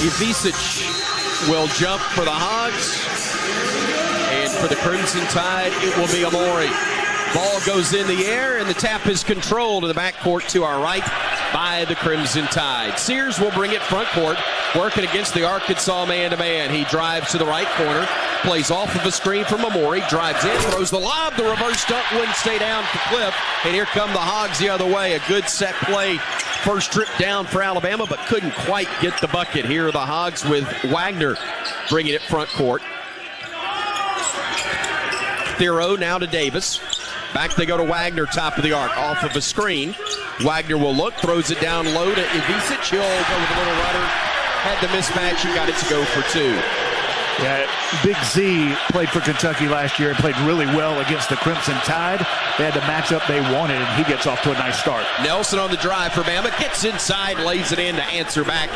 Ivisic will jump for the Hogs. And for the Crimson Tide, it will be Amori. Ball goes in the air, and the tap is controlled in the backcourt to our right by the Crimson Tide. Sears will bring it front court, working against the Arkansas man-to-man. He drives to the right corner, plays off of a screen from Amori, drives in, throws the lob. The reverse dunk wouldn't stay down for Cliff, and here come the Hogs the other way. A good set play. First trip down for Alabama, but couldn't quite get the bucket. Here are the Hogs with Wagner bringing it front court. Thero now to Davis. Back they go to Wagner, top of the arc, off of a screen. Wagner will look, throws it down low to Ivisic. He'll go with a little rudder. Had the mismatch and got it to go for two. Yeah, Big Z played for Kentucky last year and played really well against the Crimson Tide. They had the matchup they wanted, and he gets off to a nice start. Nelson on the drive for Bama, gets inside, lays it in to answer back,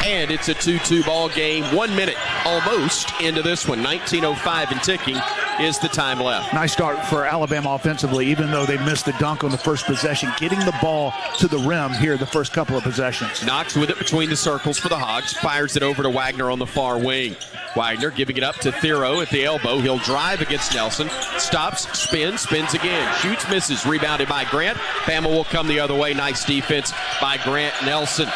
and it's a 2-2 ball game. 1 minute almost into this one. 19:05 and ticking is the time left. Nice start for Alabama offensively, even though they missed the dunk on the first possession. Getting the ball to the rim here the first couple of possessions. Knox with it between the circles for the Hogs, fires it over to Wagner on the far wing. Wagner giving it up to Thero at the elbow. He'll drive against Nelson. Stops, spins again. Shoots, misses. Rebounded by Grant. Bama will come the other way. Nice defense by Grant Nelson.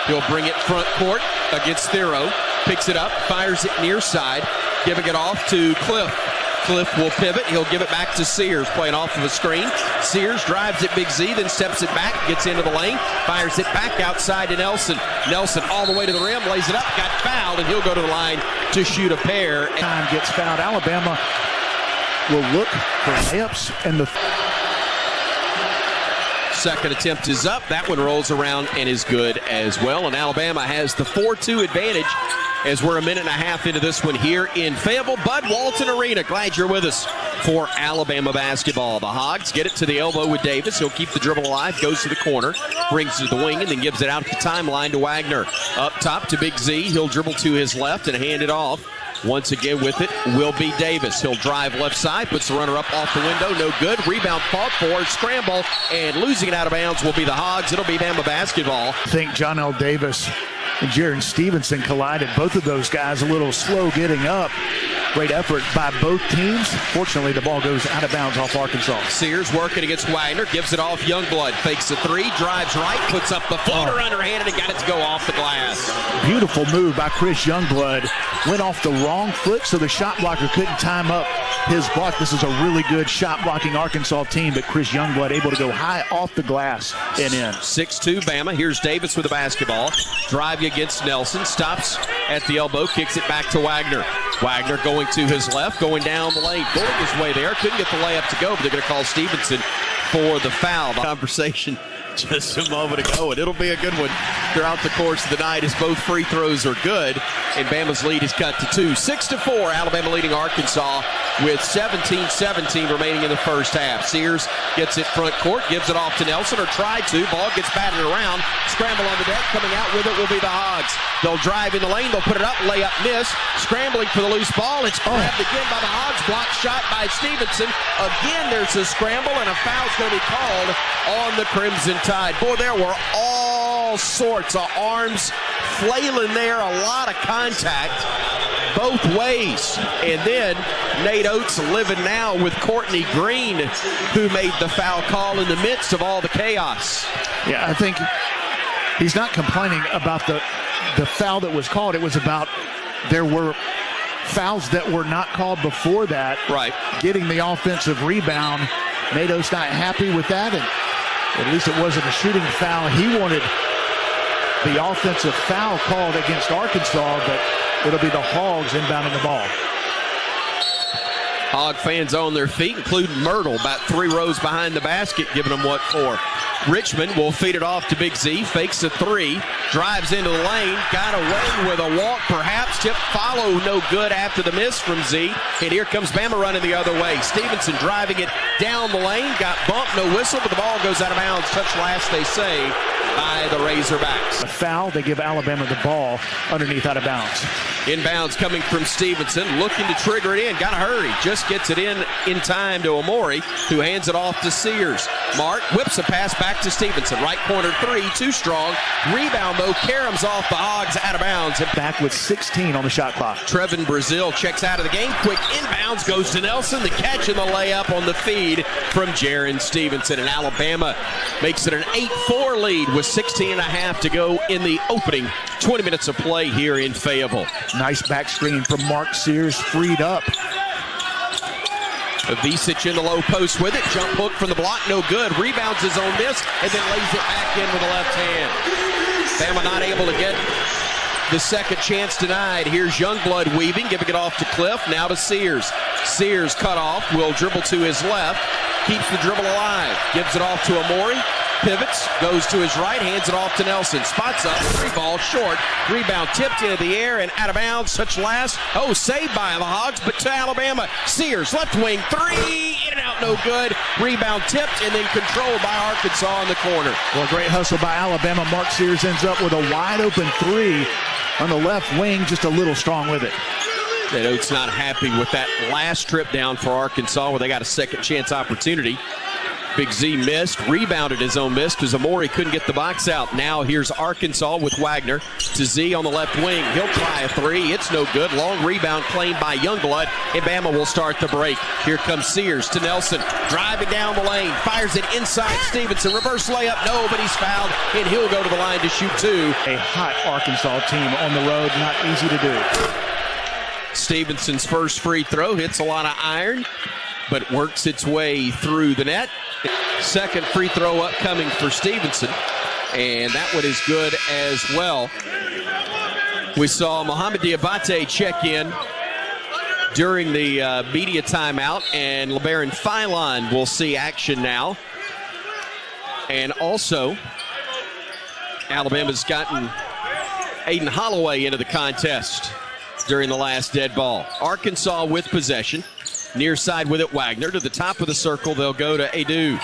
He'll bring it front court against Thero. Picks it up, fires it near side. Giving it off to Cliff. Cliff will pivot. He'll give it back to Sears, playing off of a screen. Sears drives at Big Z, then steps it back, gets into the lane, fires it back outside to Nelson. Nelson all the way to the rim, lays it up, got fouled, and he'll go to the line to shoot a pair. Time gets fouled. Alabama will look for layups, and the second attempt is up. That one rolls around and is good as well. And Alabama has the 4-2 advantage as we're a minute and a half into this one here in Fayetteville Bud Walton Arena. Glad you're with us for Alabama basketball. The Hogs get it to the elbow with Davis. He'll keep the dribble alive, goes to the corner, brings it to the wing, and then gives it out at the timeline to Wagner. Up top to Big Z. He'll dribble to his left and hand it off. Once again with it will be Davis. He'll drive left side, puts the runner up off the window, no good. Rebound fought for, scramble, and losing it out of bounds will be the Hogs. It'll be Bama basketball. I think John L. Davis and Jaron Stevenson collided. Both of those guys a little slow getting up. Great effort by both teams. Fortunately, the ball goes out of bounds off Arkansas. Sears working against Wagner, gives it off Youngblood, fakes a three, drives right, puts up the floater underhanded and got it to go off the glass. Beautiful move by Chris Youngblood. Went off the wrong foot, so the shot blocker couldn't time up his block. This is a really good shot blocking Arkansas team, but Chris Youngblood able to go high off the glass and in. 6-2 Bama. Here's Davis with the basketball. Driving against Nelson, stops at the elbow, kicks it back to Wagner. Wagner going to his left, going down the lane, going his way there. Couldn't get the layup to go, but they're going to call Stevenson for the foul. Conversation just a moment ago, and it'll be a good one throughout the course of the night as both free throws are good, and Bama's lead is cut to 2. 6-4, Alabama leading Arkansas with 17-17 remaining in the first half. Sears gets it front court, gives it off to Nelson, or tried to. Ball gets batted around. Scramble on the deck. Coming out with it will be the Hogs. They'll drive in the lane. They'll put it up. Layup miss. Scrambling for the loose ball. It's grabbed again by the Hogs. Block shot by Stevenson. Again, there's a scramble, and a foul's going to be called on the Crimson Tide. Boy, there were all sorts of arms flailing there. A lot of contact both ways. And then Nate Oates living now with Courtney Green, who made the foul call in the midst of all the chaos. Yeah, I think he's not complaining about the foul that was called. It was about there were fouls that were not called before that. Right. Getting the offensive rebound. Nate Oates not happy with that, and at least it wasn't a shooting foul. He wanted the offensive foul called against Arkansas, but it'll be the Hogs inbounding the ball. Hog fans on their feet, including Myrtle, about 3 rows behind the basket, giving them what for. Richmond will feed it off to Big Z, fakes a 3, drives into the lane, got away with a walk, perhaps tip follow, no good after the miss from Z, and here comes Bama running the other way. Stevenson driving it down the lane, got bumped, no whistle, but the ball goes out of bounds. Touch last, they say, by the Razorbacks. A foul, they give Alabama the ball underneath out of bounds. Inbounds coming from Stevenson, looking to trigger it in. Gotta hurry. Just gets it in time to Amori, who hands it off to Sears. Mark whips a pass back to Stevenson. Right corner three, too strong. Rebound, though. Karam's off the Hogs, out of bounds. Back with 16 on the shot clock. Trevin Brazil checks out of the game. Quick inbounds, goes to Nelson. The catch and the layup on the feed from Jaron Stevenson. And Alabama makes it an 8-4 lead with 16.5 to go in the opening 20 minutes of play here in Fayetteville. Nice back screen from Mark Sears, freed up. Visic in the low post with it. Jump hook from the block, no good. Rebounds his own miss, and then lays it back in with the left hand. Bama not able to get the second chance denied. Here's Youngblood weaving, giving it off to Cliff, now to Sears. Sears cut off, will dribble to his left, keeps the dribble alive, gives it off to Amori. Pivots, goes to his right, hands it off to Nelson. Spots up, three ball short. Rebound tipped into the air and out of bounds. Touch last. Oh, saved by the Hogs, but to Alabama. Sears, left wing, three, in and out, no good. Rebound tipped and then controlled by Arkansas in the corner. Well, great hustle by Alabama. Mark Sears ends up with a wide open three on the left wing, just a little strong with it. That Oates not happy with that last trip down for Arkansas where they got a second chance opportunity. Big Z missed, rebounded his own miss because Amori couldn't get the box out. Now here's Arkansas with Wagner to Z on the left wing. He'll try a three. It's no good. Long rebound claimed by Youngblood, and Bama will start the break. Here comes Sears to Nelson. Driving down the lane. Fires it inside Stevenson. Reverse layup. No, but he's fouled, and he'll go to the line to shoot two. A hot Arkansas team on the road. Not easy to do. Stevenson's first free throw hits a lot of iron, but works its way through the net. Second free throw upcoming for Stevenson, and that one is good as well. We saw Mohamed Diabate check in during the media timeout, and LeBaron Philon will see action now. And also, Alabama's gotten Aiden Holloway into the contest during the last dead ball. Arkansas with possession. Near side with it, Wagner. To the top of the circle, they'll go to Adu.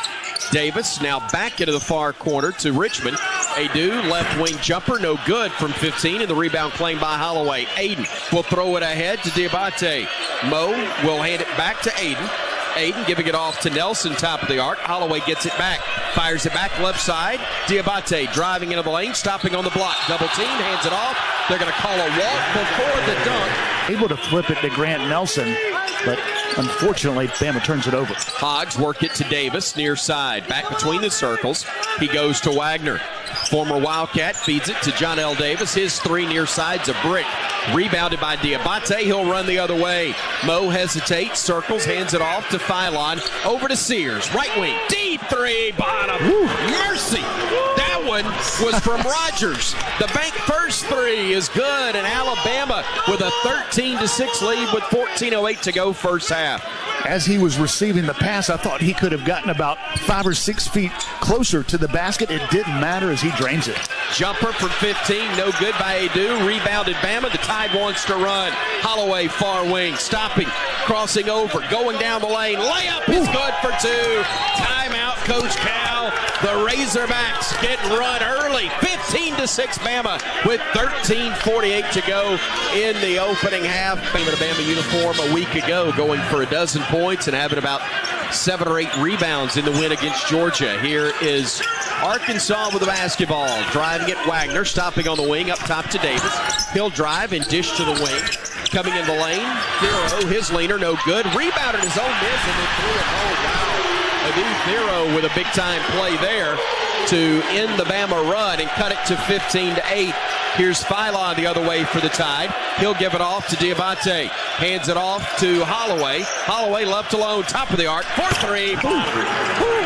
Davis now back into the far corner to Richmond. Adu, left wing jumper, no good from 15, and the rebound claimed by Holloway. Aiden will throw it ahead to Diabate. Mo will hand it back to Aiden. Aiden giving it off to Nelson, top of the arc. Holloway gets it back, fires it back left side. Diabate driving into the lane, stopping on the block. Double team, hands it off. They're going to call a walk before the dunk. Able to flip it to Grant Nelson, but unfortunately, Bama turns it over. Hogs work it to Davis, near side. Back between the circles. He goes to Wagner. Former Wildcat feeds it to John L. Davis. His three near side's a brick. Rebounded by Diabate. He'll run the other way. Mo hesitates, circles, hands it off to Philon. Over to Sears. Right wing. Deep three. Bottom. Woo. Mercy. That one was from Rogers. The bank first three is good, and Alabama with a 13-6 lead with 14:08 to go first half. As he was receiving the pass, I thought he could have gotten about 5 or 6 feet closer to the basket. It didn't matter as he drains it. Jumper from 15, no good by Adu. Rebounded Bama. The Tide wants to run. Holloway, far wing, stopping, crossing over, going down the lane. Layup is good for two. Timeout, Coach Cal. The Razorbacks getting run early. 15-6 Bama with 13:48 to go in the opening half. Bama in a Bama uniform a week ago, going for a dozen points and having about 7 or 8 rebounds in the win against Georgia. Here is Arkansas with the basketball. Driving it, Wagner, stopping on the wing, up top to Davis. He'll drive and dish to the wing. Coming in the lane, Thero, his leaner, no good. Rebounded his own miss and then threw it home. Wow. Thero with a big-time play there to end the Bama run and cut it to 15-8. Here's Philon the other way for the Tide. He'll give it off to Diabate. Hands it off to Holloway. Holloway left alone, top of the arc, 4-3.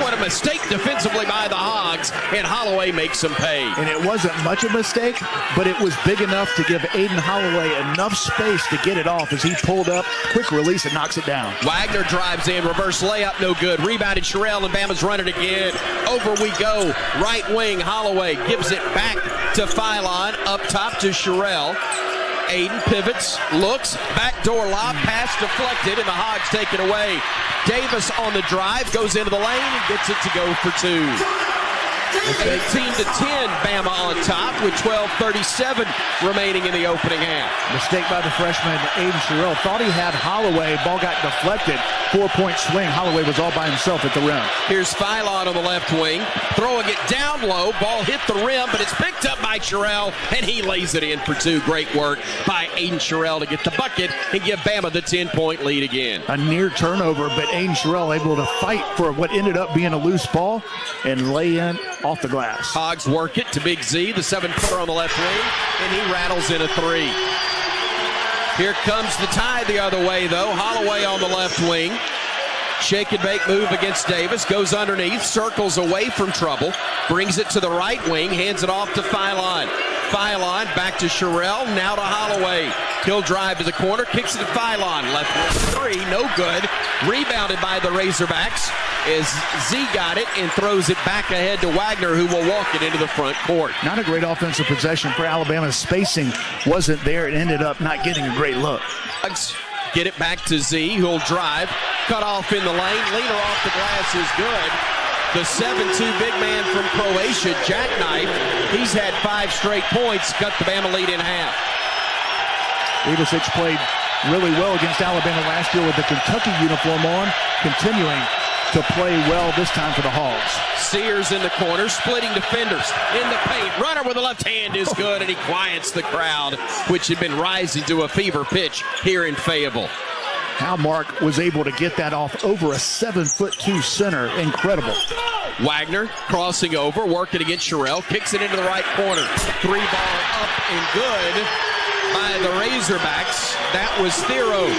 What a mistake defensively by the Hogs, and Holloway makes them pay. And it wasn't much of a mistake, but it was big enough to give Aiden Holloway enough space to get it off as he pulled up, quick release, and knocks it down. Wagner drives in, reverse layup, no good. Rebounded Sherrill, and Bama's running again. Over we go. Right wing, Holloway gives it back to Philon, up top to Sherrill. Aiden pivots, looks, backdoor lob, pass deflected, and the Hogs take it away. Davis on the drive, goes into the lane and gets it to go for two. 18-10, Bama on top with 12:37 remaining in the opening half. Mistake by the freshman, Aiden Sherrill. Thought he had Holloway. Ball got deflected. 4-point swing. Holloway was all by himself at the rim. Here's Philon on the left wing, throwing it down low. Ball hit the rim, but it's picked up by Sherrill, and he lays it in for two. Great work by Aiden Sherrill to get the bucket and give Bama the 10-point lead again. A near turnover, but Aiden Sherrill able to fight for what ended up being a loose ball and lay in off the glass. Hogs work it to Big Z, the 7-footer on the left wing, and he rattles in a three. Here comes the tie the other way, though. Holloway on the left wing. Shake and bake move against Davis. Goes underneath, circles away from trouble. Brings it to the right wing, hands it off to Philon. Philon back to Sherrill, now to Holloway. He'll drive to the corner, kicks it to Philon. Left wing three, no good. Rebounded by the Razorbacks as Z got it and throws it back ahead to Wagner, who will walk it into the front court. Not a great offensive possession for Alabama. Spacing wasn't there. It ended up not getting a great look. Get it back to Z, who'll drive. Cut off in the lane. Leaner off the glass is good. The 7'2" big man from Croatia, Jackknife. He's had 5 straight points. Cut the Bama lead in half. Davis played really well against Alabama last year with the Kentucky uniform on, continuing to play well this time for the Hogs. Sears in the corner, splitting defenders in the paint. Runner with the left hand is good, and he quiets the crowd, which had been rising to a fever pitch here in Fayetteville. How Mark was able to get that off over a 7'2" center. Incredible. Wagner crossing over, working against Sherrill, kicks it into the right corner. 3-ball up and good by the Razorbacks. That was Thero,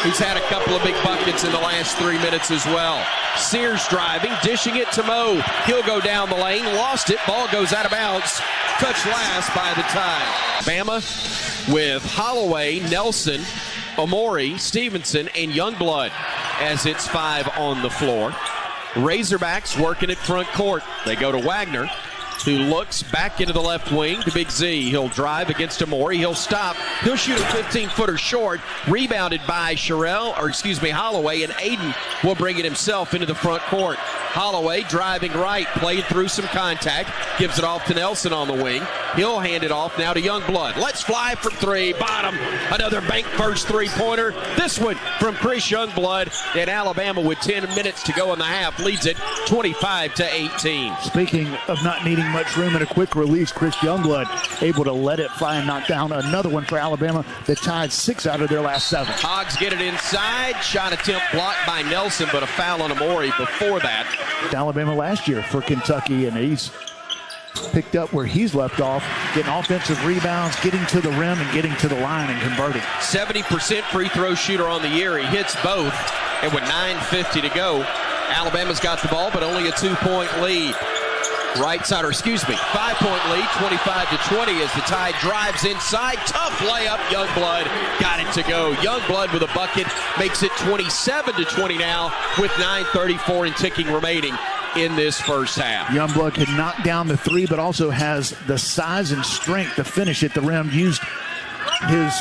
who's had a couple of big buckets in the last 3 minutes as well. Sears driving, dishing it to Moe. He'll go down the lane, lost it, ball goes out of bounds. Touched last by the Tide. Bama with Holloway, Nelson, Omori, Stevenson, and Youngblood as it's 5 on the floor. Razorbacks working at front court. They go to Wagner, who looks back into the left wing to Big Z. He'll drive against Omori. He'll stop. He'll shoot a 15-footer short. Rebounded by Holloway, and Aiden will bring it himself into the front court. Holloway driving right, played through some contact, gives it off to Nelson on the wing. He'll hand it off now to Youngblood. Let's fly from 3, bottom. Another bank first 3-pointer. This one from Chris Youngblood, and Alabama with 10 minutes to go in the half leads it 25-18. Speaking of not needing much room and a quick release, Chris Youngblood able to let it fly and knock down another one for Alabama that tied 6 out of their last 7. Hogs get it inside. Shot attempt blocked by Nelson, but a foul on Omori before that. Alabama last year for Kentucky, and he's picked up where he's left off, getting offensive rebounds, getting to the rim, and getting to the line and converting. 70% free throw shooter on the year. He hits both, and with 9:50 to go, Alabama's got the ball, but only a 2-point lead. 5-point lead, 25-20 as the Tide drives inside. Tough layup, Youngblood got it to go. Youngblood with a bucket makes it 27-20 now with 9:34 and ticking remaining in this first half. Youngblood can knock down the 3, but also has the size and strength to finish at the rim. Used his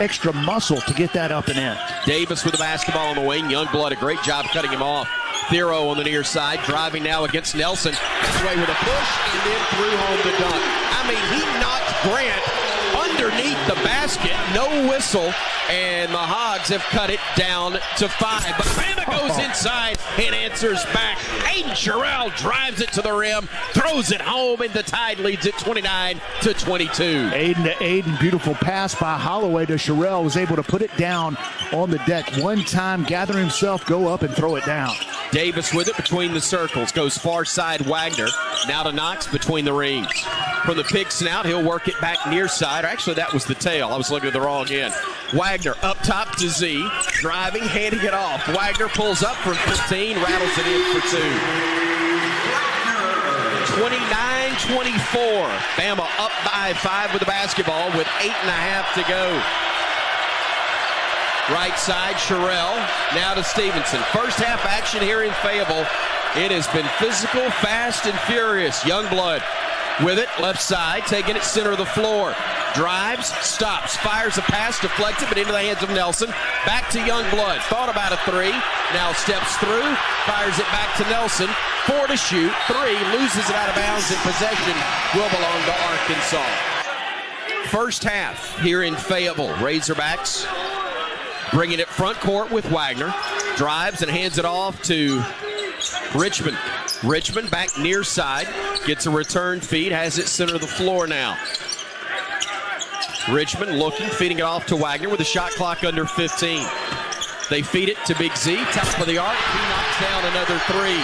extra muscle to get that up and in. Davis with the basketball on the wing. Youngblood, a great job cutting him off. Thero on the near side, driving now against Nelson. This way with a push, and then through home the dunk. I mean, he knocked Grant underneath the basket. No whistle, and the Hogs have cut it down to 5. But Bama goes inside and answers back. Aiden Sherrill drives it to the rim, throws it home, and the Tide leads it 29-22. Aiden to Aiden, beautiful pass by Holloway to Sherrill, was able to put it down on the deck one time, gather himself, go up and throw it down. Davis with it between the circles, goes far side Wagner, now to Knox between the rings. From the pig snout, he'll work it back near side. Or actually, that was the tail. I was looking at the wrong end. Wagner up top to Z, driving, handing it off. Wagner pulls up from 15, rattles it in for 2. 29-24. Bama up by 5 with the basketball with 8.5 to go. Right side, Sherrill, now to Stevenson. First half action here in Fayetteville. It has been physical, fast, and furious. Youngblood with it, left side, taking it center of the floor. Drives, stops, fires a pass, deflected, but into the hands of Nelson. Back to Youngblood. Thought about a three. Now steps through, fires it back to Nelson. 4 to shoot, 3, loses it out of bounds, and possession will belong to Arkansas. First half here in Fayetteville. Razorbacks bringing it front court with Wagner. Drives and hands it off to Richmond. Richmond back near side. Gets a return feed. Has it center of the floor now. Richmond looking, feeding it off to Wagner with a shot clock under 15. They feed it to Big Z, top of the arc. He knocks down another 3.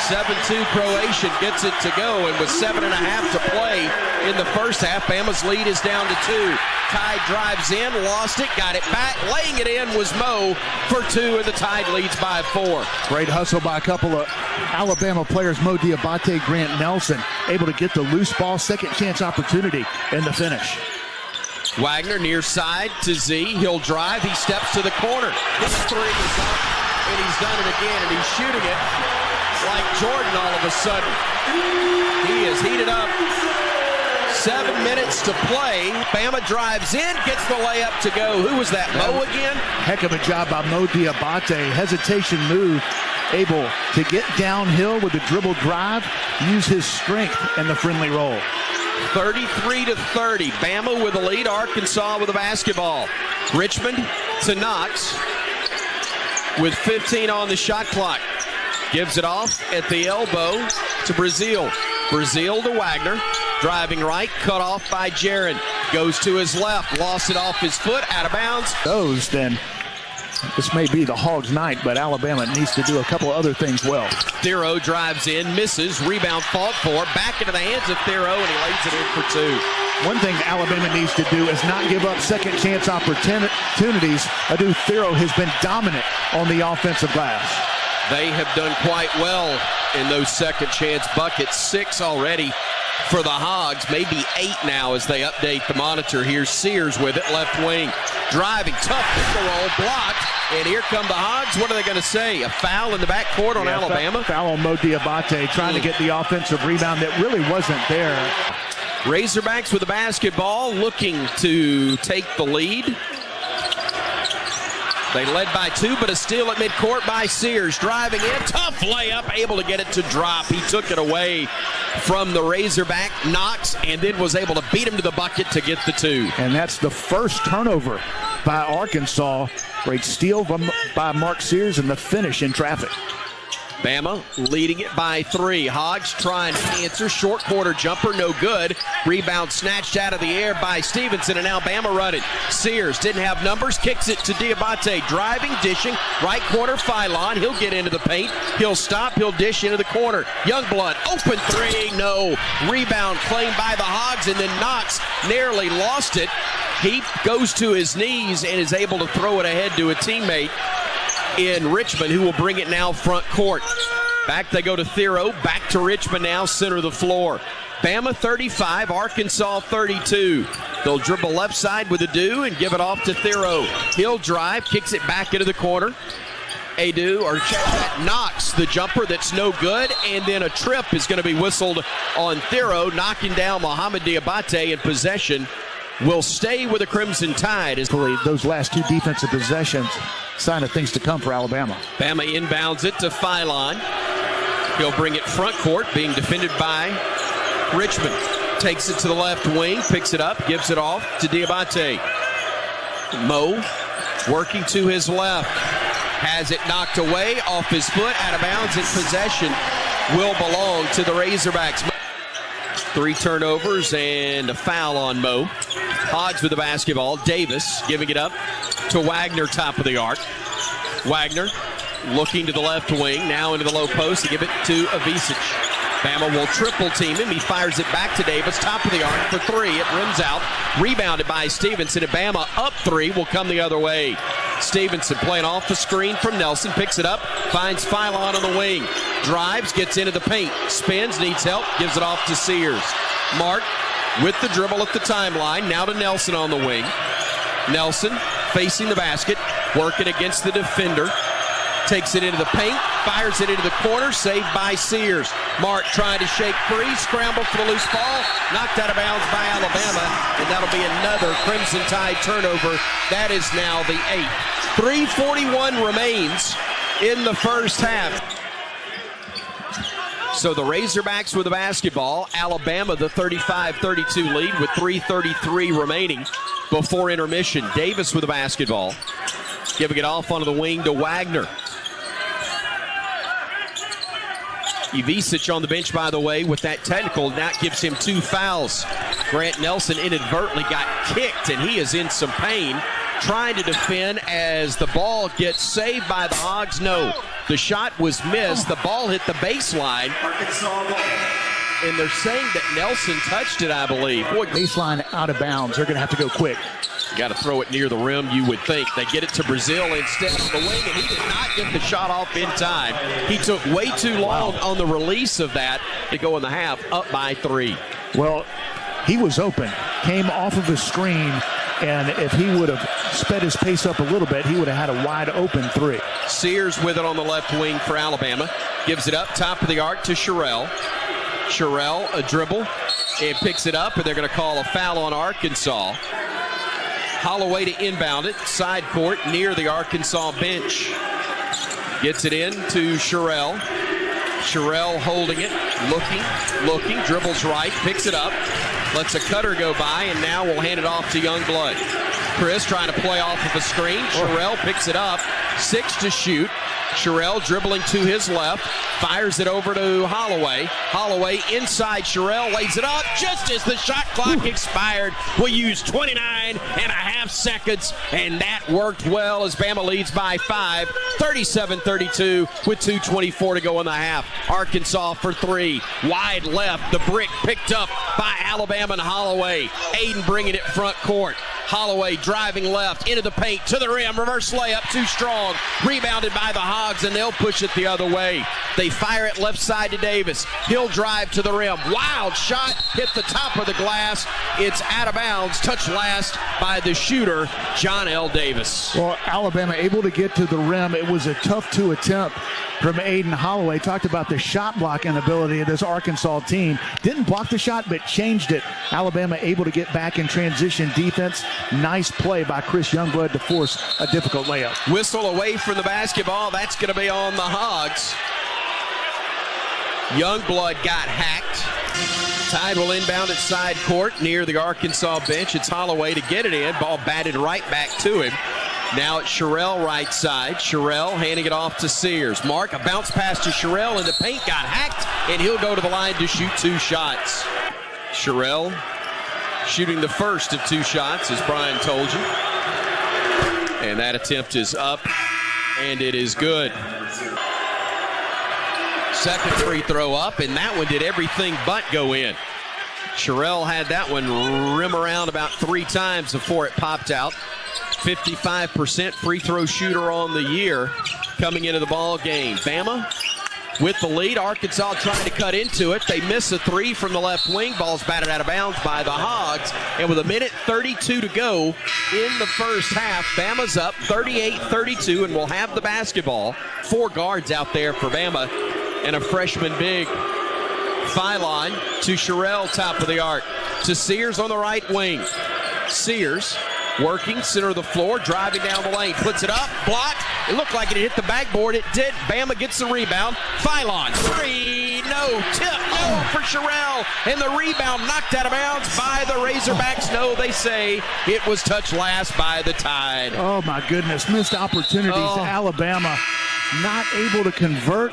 7-2 Croatian gets it to go, and with 7.5 to play in the first half, Bama's lead is down to 2. Tide drives in, lost it, got it back. Laying it in was Mo for 2, and the Tide leads by 4. Great hustle by a couple of Alabama players, Mo Diabate, Grant Nelson, able to get the loose ball, second chance opportunity in the finish. Wagner near side to Z. He'll drive. He steps to the corner. His 3 is up, and he's done it again, and he's shooting it like Jordan all of a sudden. He is heated up. 7 minutes to play. Bama drives in, gets the layup to go. Who was that, Mo again? Heck of a job by Mo Diabate. Hesitation move, able to get downhill with the dribble drive, use his strength in the friendly roll. 33-30. Bama with the lead. Arkansas with the basketball. Richmond to Knox with 15 on the shot clock. Gives it off at the elbow to Brazil. Brazil to Wagner. Driving right, cut off by Jaron. Goes to his left, lost it off his foot, out of bounds. Then this may be the Hogs' night, but Alabama needs to do a couple other things well. Thero drives in, misses, rebound fought for, back into the hands of Thero, and he lays it in for 2. One thing Alabama needs to do is not give up second chance opportunities. Adu Thero has been dominant on the offensive glass. They have done quite well in those second chance buckets. 6 already for the Hogs, maybe 8 now as they update the monitor. Here's Sears with it, left wing. Driving, tough pistol roll, blocked, and here come the Hogs. What are they going to say? A foul in the backcourt on Alabama? Foul on Mo Diabate, trying to get the offensive rebound that really wasn't there. Razorbacks with the basketball, looking to take the lead. They led by 2, but a steal at midcourt by Sears. Driving in, tough layup, able to get it to drop. He took it away from the Razorback, Knox, and then was able to beat him to the bucket to get the 2. And that's the first turnover by Arkansas. Great steal by Mark Sears, and the finish in traffic. Bama leading it by 3. Hogs trying to answer. Short quarter jumper, no good. Rebound snatched out of the air by Stevenson, and now Bama running. Sears didn't have numbers, kicks it to Diabate. Driving, dishing, right corner, Phylon. He'll get into the paint. He'll stop, he'll dish into the corner. Youngblood, open 3, no. Rebound claimed by the Hogs, and then Knox narrowly lost it. He goes to his knees and is able to throw it ahead to a teammate in Richmond, who will bring it now front court. Back they go to Thero, back to Richmond now, center of the floor. Bama 35, Arkansas 32. They'll dribble left side with Adu and give it off to Thero. He'll drive, kicks it back into the corner. Adu, or check that, knocks the jumper that's no good, and then a trip is going to be whistled on Thero, knocking down Mohamed Diabate, and possession will stay with the Crimson Tide. Those last 2 defensive possessions, sign of things to come for Alabama. Bama inbounds it to Phylon. He'll bring it front court, being defended by Richmond. Takes it to the left wing, picks it up, gives it off to Diabate. Mo working to his left. Has it knocked away off his foot, out of bounds, and possession will belong to the Razorbacks. 3 turnovers and a foul on Mo. Hogs with the basketball. Davis giving it up to Wagner, top of the arc. Wagner looking to the left wing, now into the low post to give it to Avicic. Bama will triple team him. He fires it back to Davis, top of the arc for 3. It rims out. Rebounded by Stevenson. And Bama up 3 will come the other way. Stevenson playing off the screen from Nelson, picks it up, finds Phylon on the wing, drives, gets into the paint, spins, needs help, gives it off to Sears. Mark with the dribble at the timeline, now to Nelson on the wing. Nelson facing the basket, working against the defender. Takes it into the paint, fires it into the corner, saved by Sears. Mark trying to shake free, scramble for the loose ball, knocked out of bounds by Alabama, and that'll be another Crimson Tide turnover. That is now the 8th. 3:41 remains in the first half. So the Razorbacks with the basketball. Alabama the 35-32 lead with 3:33 remaining before intermission. Davis with the basketball. Giving it off onto the wing to Wagner. Ivisic on the bench, by the way, with that technical. That gives him 2 fouls. Grant Nelson inadvertently got kicked, and he is in some pain. Trying to defend as the ball gets saved by the Hogs. No, the shot was missed. The ball hit the baseline. And they're saying that Nelson touched it, I believe. Boy, baseline out of bounds. They're going to have to go quick. You got to throw it near the rim, you would think. They get it to Brazil instead of the wing, and he did not get the shot off in time. He took way too long on the release of that to go in the half, up by 3. Well, he was open, came off of the screen, and if he would have sped his pace up a little bit, he would have had a wide open 3. Sears with it on the left wing for Alabama. Gives it up, top of the arc to Sherrill. Sherrill, a dribble, and picks it up, and they're going to call a foul on Arkansas. Holloway to inbound it, side court near the Arkansas bench. Gets it in to Sherrill. Sherrill holding it, looking, dribbles right, picks it up, lets a cutter go by, and now we'll hand it off to Youngblood. Chris trying to play off of a screen. Sherrill picks it up, 6 to shoot. Sherrill dribbling to his left, fires it over to Holloway. Holloway inside Sherrill, lays it up just as the shot clock expired. We used 29.5 seconds, and that worked well as Bama leads by 5, 37-32 with 2:24 to go in the half. Arkansas for 3, wide left, the brick picked up by Alabama and Holloway. Aiden bringing it front court. Holloway driving left into the paint to the rim, reverse layup too strong, rebounded by the Hogs, and they'll push it the other way. They fire it left side to Davis. He'll drive to the rim, wild shot, hit the top of the glass. It's out of bounds, touched last by the shooter, John L. Davis. Well, Alabama able to get to the rim. It was a tough 2 attempt from Aiden Holloway. Talked about the shot blocking ability of this Arkansas team. Didn't block the shot, but changed it. Alabama able to get back in transition defense. Nice play by Chris Youngblood to force a difficult layup. Whistle away from the basketball. That's going to be on the Hogs. Youngblood got hacked. Tide will inbound at side court near the Arkansas bench. It's Holloway to get it in. Ball batted right back to him. Now it's Sherrill right side. Sherrill handing it off to Sears. Mark, a bounce pass to Sherrill in the paint, got hacked, and he'll go to the line to shoot 2 shots. Sherrill shooting the first of 2 shots, as Brian told you. And that attempt is up, and it is good. Second free throw up, and that one did everything but go in. Sherrill had that one rim around about 3 times before it popped out. 55% free throw shooter on the year coming into the ball game. Bama with the lead. Arkansas trying to cut into it. They miss a 3 from the left wing. Ball's batted out of bounds by the Hogs. And with 1:32 to go in the first half, Bama's up 38-32 and will have the basketball. 4 guards out there for Bama and a freshman big. Phylon to Sherrill, top of the arc. To Sears on the right wing. Sears working, center of the floor, driving down the lane. Puts it up, blocked. It looked like it hit the backboard. It did. Bama gets the rebound. Phylon, 3, no. Tip, no for Sherrill. And the rebound knocked out of bounds by the Razorbacks. No, they say it was touched last by the Tide. Oh, my goodness. Missed opportunities. Alabama not able to convert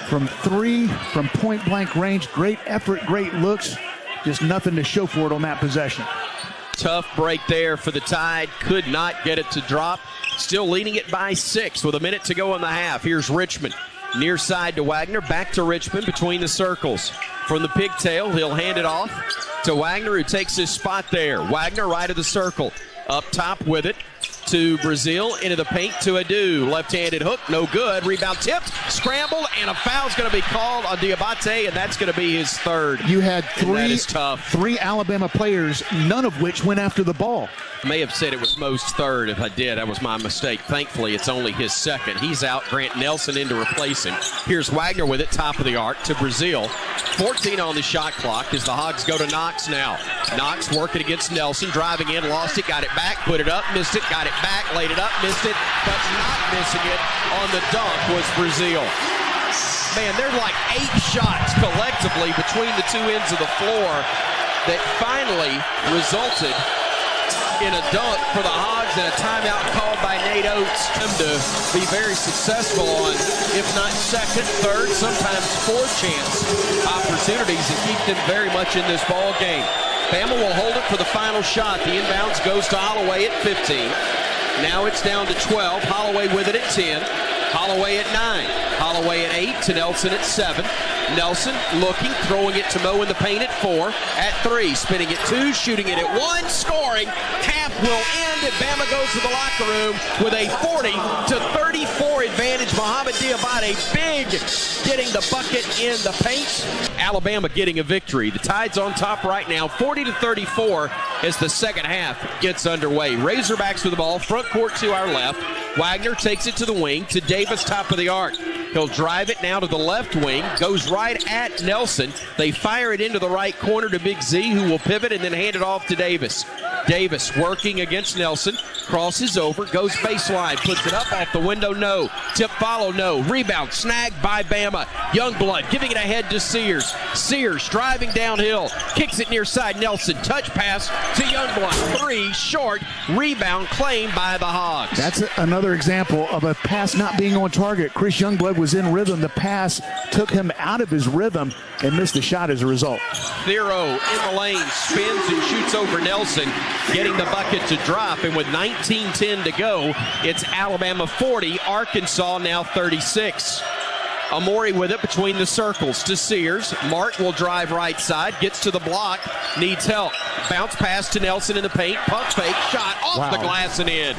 from 3 from point-blank range. Great effort, great looks. Just nothing to show for it on that possession. Tough break there for the Tide. Could not get it to drop. Still leading it by 6 with 1 minute to go in the half. Here's Richmond. Near side to Wagner. Back to Richmond between the circles. From the pigtail, he'll hand it off to Wagner, who takes his spot there. Wagner right of the circle. Up top with it to Brazil, into the paint to Adu. Left-handed hook, no good. Rebound tipped, scramble, and a foul's going to be called on Diabate, and that's going to be his 3rd. You had that is tough. 3 Alabama players, none of which went after the ball. May have said it was Mo's third. If I did, that was my mistake. Thankfully, it's only his second. He's out. Grant Nelson in to replace him. Here's Wagner with it, top of the arc to Brazil. 14 on the shot clock as the Hogs go to Knox now. Knox working against Nelson, driving in, lost it, got it back, put it up, missed it, got it back, laid it up, missed it, but not missing it on the dunk was Brazil. Man, there are like 8 shots collectively between the two ends of the floor that finally resulted in a dunk for the Hogs and a timeout called by Nate Oates. Him to be very successful on, if not second, third, sometimes fourth chance opportunities and keep them very much in this ball game. Bama will hold it for the final shot. The inbounds goes to Holloway at 15. Now it's down to 12. Holloway with it at 10. Holloway at 9. Holloway at 8 to Nelson at 7. Nelson looking, throwing it to Mo in the paint at 4. At 3, spinning at 2, shooting it at 1, scoring. Half will end, and Bama goes to the locker room with a 40-34 advantage. Mohamed Diabate big, getting the bucket in the paint. Alabama getting a victory. The Tide's on top right now, 40-34 as the second half gets underway. Razorbacks with the ball, front court to our left. Wagner takes it to the wing, to Davis, top of the arc. He'll drive it now to the left wing, goes right at Nelson. They fire it into the right corner to Big Z, who will pivot and then hand it off to Davis. Davis working against Nelson, crosses over, goes baseline, puts it up off the window, no. Tip follow, no. Rebound, snagged by Bama. Youngblood giving it ahead to Sears. Sears driving downhill, kicks it near side. Nelson, touch pass to Youngblood. 3, short, rebound claimed by the Hogs. That's another example of a pass not being on target. Chris Youngblood was in rhythm. The pass took him out of his rhythm and missed the shot as a result. Thero in the lane, spins and shoots over Nelson, getting the bucket to drop, and with 19:10 to go, it's Alabama 40, Arkansas now 36. Amori with it between the circles to Sears. Mark will drive right side, gets to the block, needs help. Bounce pass to Nelson in the paint, pump fake, shot off the glass and in.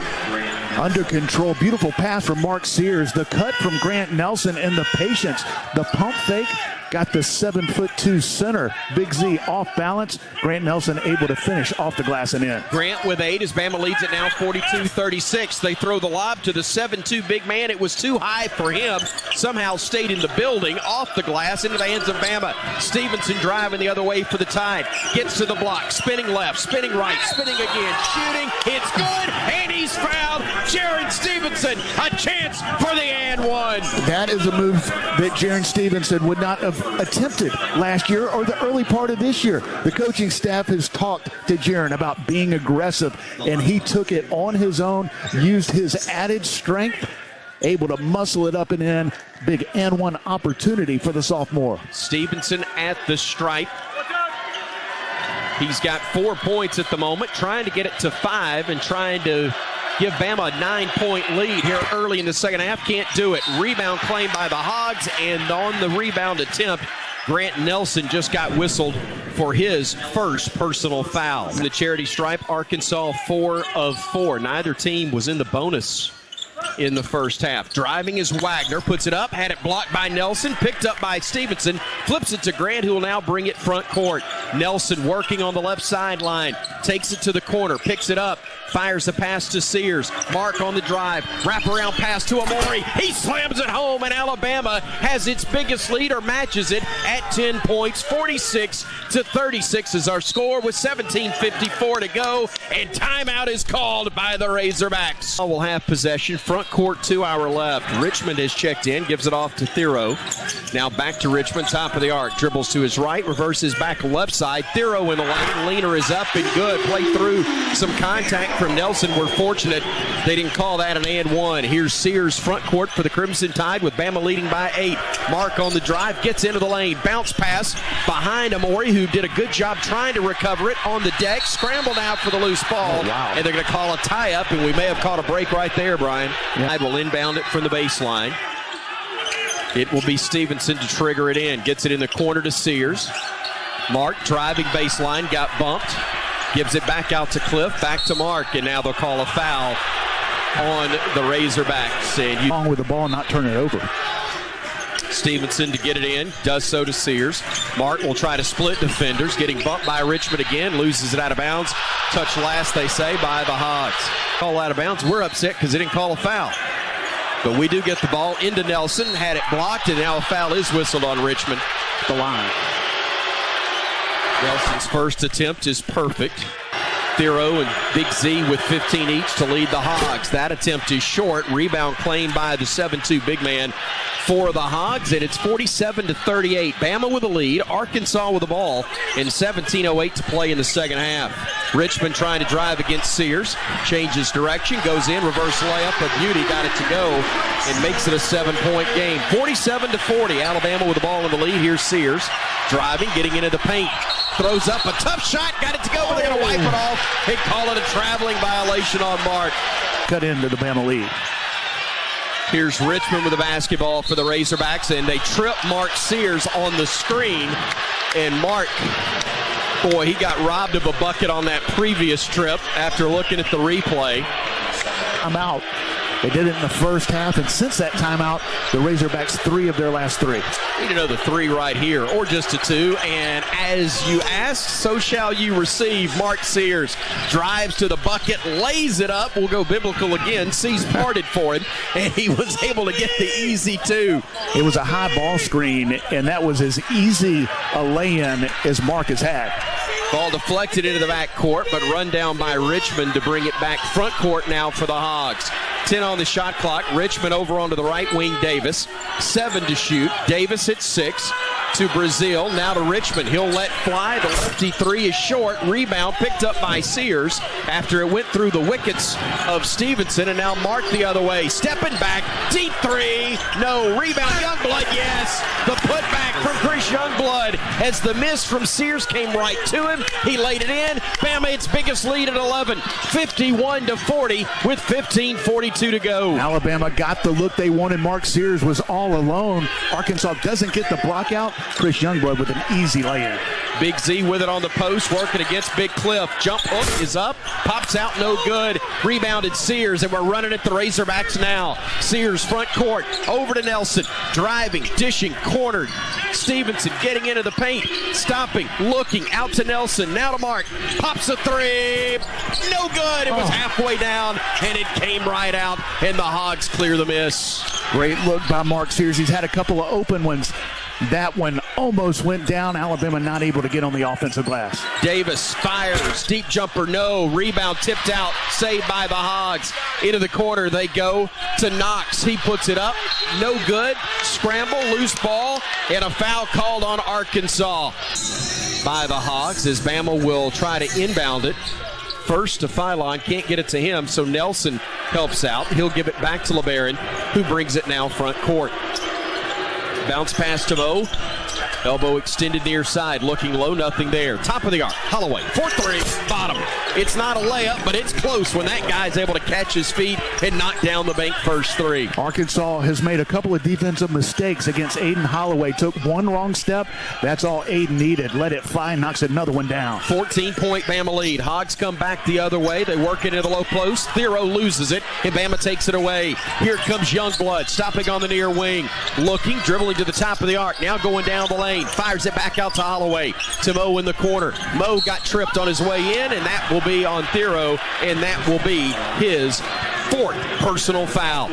Under control, beautiful pass from Mark Sears. The cut from Grant Nelson and the patience. The pump fake got the 7'2" center. Big Z off balance. Grant Nelson able to finish off the glass and in. Grant with 8 as Bama leads it now 42-36. They throw the lob to the 7'2" big man. It was too high for him. Somehow stayed in the building, off the glass, into the hands of Bama. Stevenson driving the other way for the Tide. Gets to the block, spinning left, spinning right, spinning again, shooting. It's good, and he's fouled. Jaron Stevenson, a chance for the and one. That is a move that Jaron Stevenson would not have attempted last year or the early part of this year. The coaching staff has talked to Jaron about being aggressive, and he took it on his own, used his added strength, able to muscle it up and in. Big and one opportunity for the sophomore. Stevenson at the stripe. He's got 4 points at the moment, trying to get it to 5 and trying to give Bama a 9-point lead here early in the second half. Can't do it. Rebound claimed by the Hogs, and on the rebound attempt, Grant Nelson just got whistled for his first personal foul. In the charity stripe, Arkansas 4 of 4. Neither team was in the bonus in the first half. Driving is Wagner, puts it up, had it blocked by Nelson, picked up by Stevenson, flips it to Grant, who will now bring it front court. Nelson working on the left sideline, takes it to the corner, picks it up, fires a pass to Sears. Mark on the drive, wraparound pass to Amori. He slams it home, and Alabama has its biggest lead, or matches it, at 10 points. 46-36 is our score with 17:54 to go, and timeout is called by the Razorbacks. We'll have possession, front court to our left. Richmond has checked in, gives it off to Thero. Now back to Richmond, top of the arc. Dribbles to his right, reverses back left side. Thero in the lane. Leaner is up and good. Play through some contact from Nelson. We're fortunate they didn't call that an and one. Here's Sears front court for the Crimson Tide with Bama leading by 8. Mark on the drive, gets into the lane. Bounce pass behind Amori, who did a good job trying to recover it on the deck. Scrambled out for the loose ball. Oh, wow. And they're going to call a tie-up, and we may have caught a break right there, Brian. Yeah. Will inbound it from the baseline. It will be Stevenson to trigger it in. Gets it in the corner to Sears. Mark driving baseline, got bumped. Gives it back out to Cliff, back to Mark, and now they'll call a foul on the Razorbacks. And Along with the ball, not turn it over. Stevenson to get it in, does so to Sears. Martin will try to split defenders, getting bumped by Richmond again, loses it out of bounds. Touch last, they say, by the Hogs. Call out of bounds. We're upset because they didn't call a foul. But we do get the ball into Nelson, had it blocked, and now a foul is whistled on Richmond. The line. Nelson's first attempt is perfect. Thero and Big Z with 15 each to lead the Hogs. That attempt is short. Rebound claimed by the 7'2" big man for the Hogs, and it's 47-38. Bama with a lead, Arkansas with the ball, and 17:08 to play in the second half. Richmond trying to drive against Sears, changes direction, goes in, reverse layup, but Beauty got it to go and makes it a 7-point game. 47-40, Alabama with the ball in the lead. Here's Sears driving, getting into the paint. Throws up a tough shot, got it to go, but they're going to wipe it off and call it a traveling violation on Mark. Cut into the Bama lead. Here's Richmond with the basketball for the Razorbacks, and they trip Mark Sears on the screen. And Mark, boy, he got robbed of a bucket on that previous trip after looking at the replay. I'm out. They did it in the first half, and since that timeout, the Razorbacks 3 of their last 3. Need another 3 right here, or just a 2. And as you ask, so shall you receive. Mark Sears drives to the bucket, lays it up. We'll go biblical again. Seas parted for him, and he was able to get the easy 2. It was a high ball screen, and that was as easy a lay-in as Mark has had. Ball deflected into the back court, but run down by Richmond to bring it back front court now for the Hogs. 10 on the shot clock. Richmond over onto the right wing, Davis. 7 to shoot. Davis hits 6 to Brazil. Now to Richmond. He'll let fly. The lefty 3 is short. Rebound picked up by Sears after it went through the wickets of Stevenson, and now Mark the other way. Stepping back. Deep 3. No. Rebound. Youngblood, yes. The putback from Chris Youngblood as the miss from Sears came right to him. He laid it in. Bama its biggest lead at 11. 51-40 with 15:42 to go. Alabama got the look they wanted. Mark Sears was all alone. Arkansas doesn't get the block out. Chris Youngblood with an easy lay-in. Big Z with it on the post, working against Big Cliff. Jump hook is up, pops out, no good. Rebounded Sears, and we're running at the Razorbacks now. Sears front court, over to Nelson, driving, dishing, cornered. Stevenson getting into the paint, stopping, looking, out to Nelson, now to Mark. Pops a 3, no good. It was halfway down, and it came right out, and the Hogs clear the miss. Great look by Mark Sears. He's had a couple of open ones. That one almost went down. Alabama not able to get on the offensive glass. Davis fires, deep jumper, no. Rebound tipped out, saved by the Hogs. Into the corner they go to Knox. He puts it up, no good. Scramble, loose ball, and a foul called on Arkansas by the Hogs as Bama will try to inbound it. First to Phylon, can't get it to him, so Nelson helps out. He'll give it back to LeBaron, who brings it now front court. Bounce pass to Mo. Elbow extended near side, looking low, nothing there. Top of the arc, Holloway, 4-3, bottom. It's not a layup, but it's close when that guy's able to catch his feet and knock down the bank first 3. Arkansas has made a couple of defensive mistakes against Aiden Holloway. Took one wrong step. That's all Aiden needed. Let it fly, knocks another one down. 14-point Bama lead. Hogs come back the other way. They work it into the low post. Thero loses it, and Bama takes it away. Here comes Youngblood, stopping on the near wing. Looking, dribbling to the top of the arc. Now going down the lane. Fires it back out to Holloway. To Mo in the corner. Mo got tripped on his way in, and that will be on Thero, and that will be his 4th personal foul.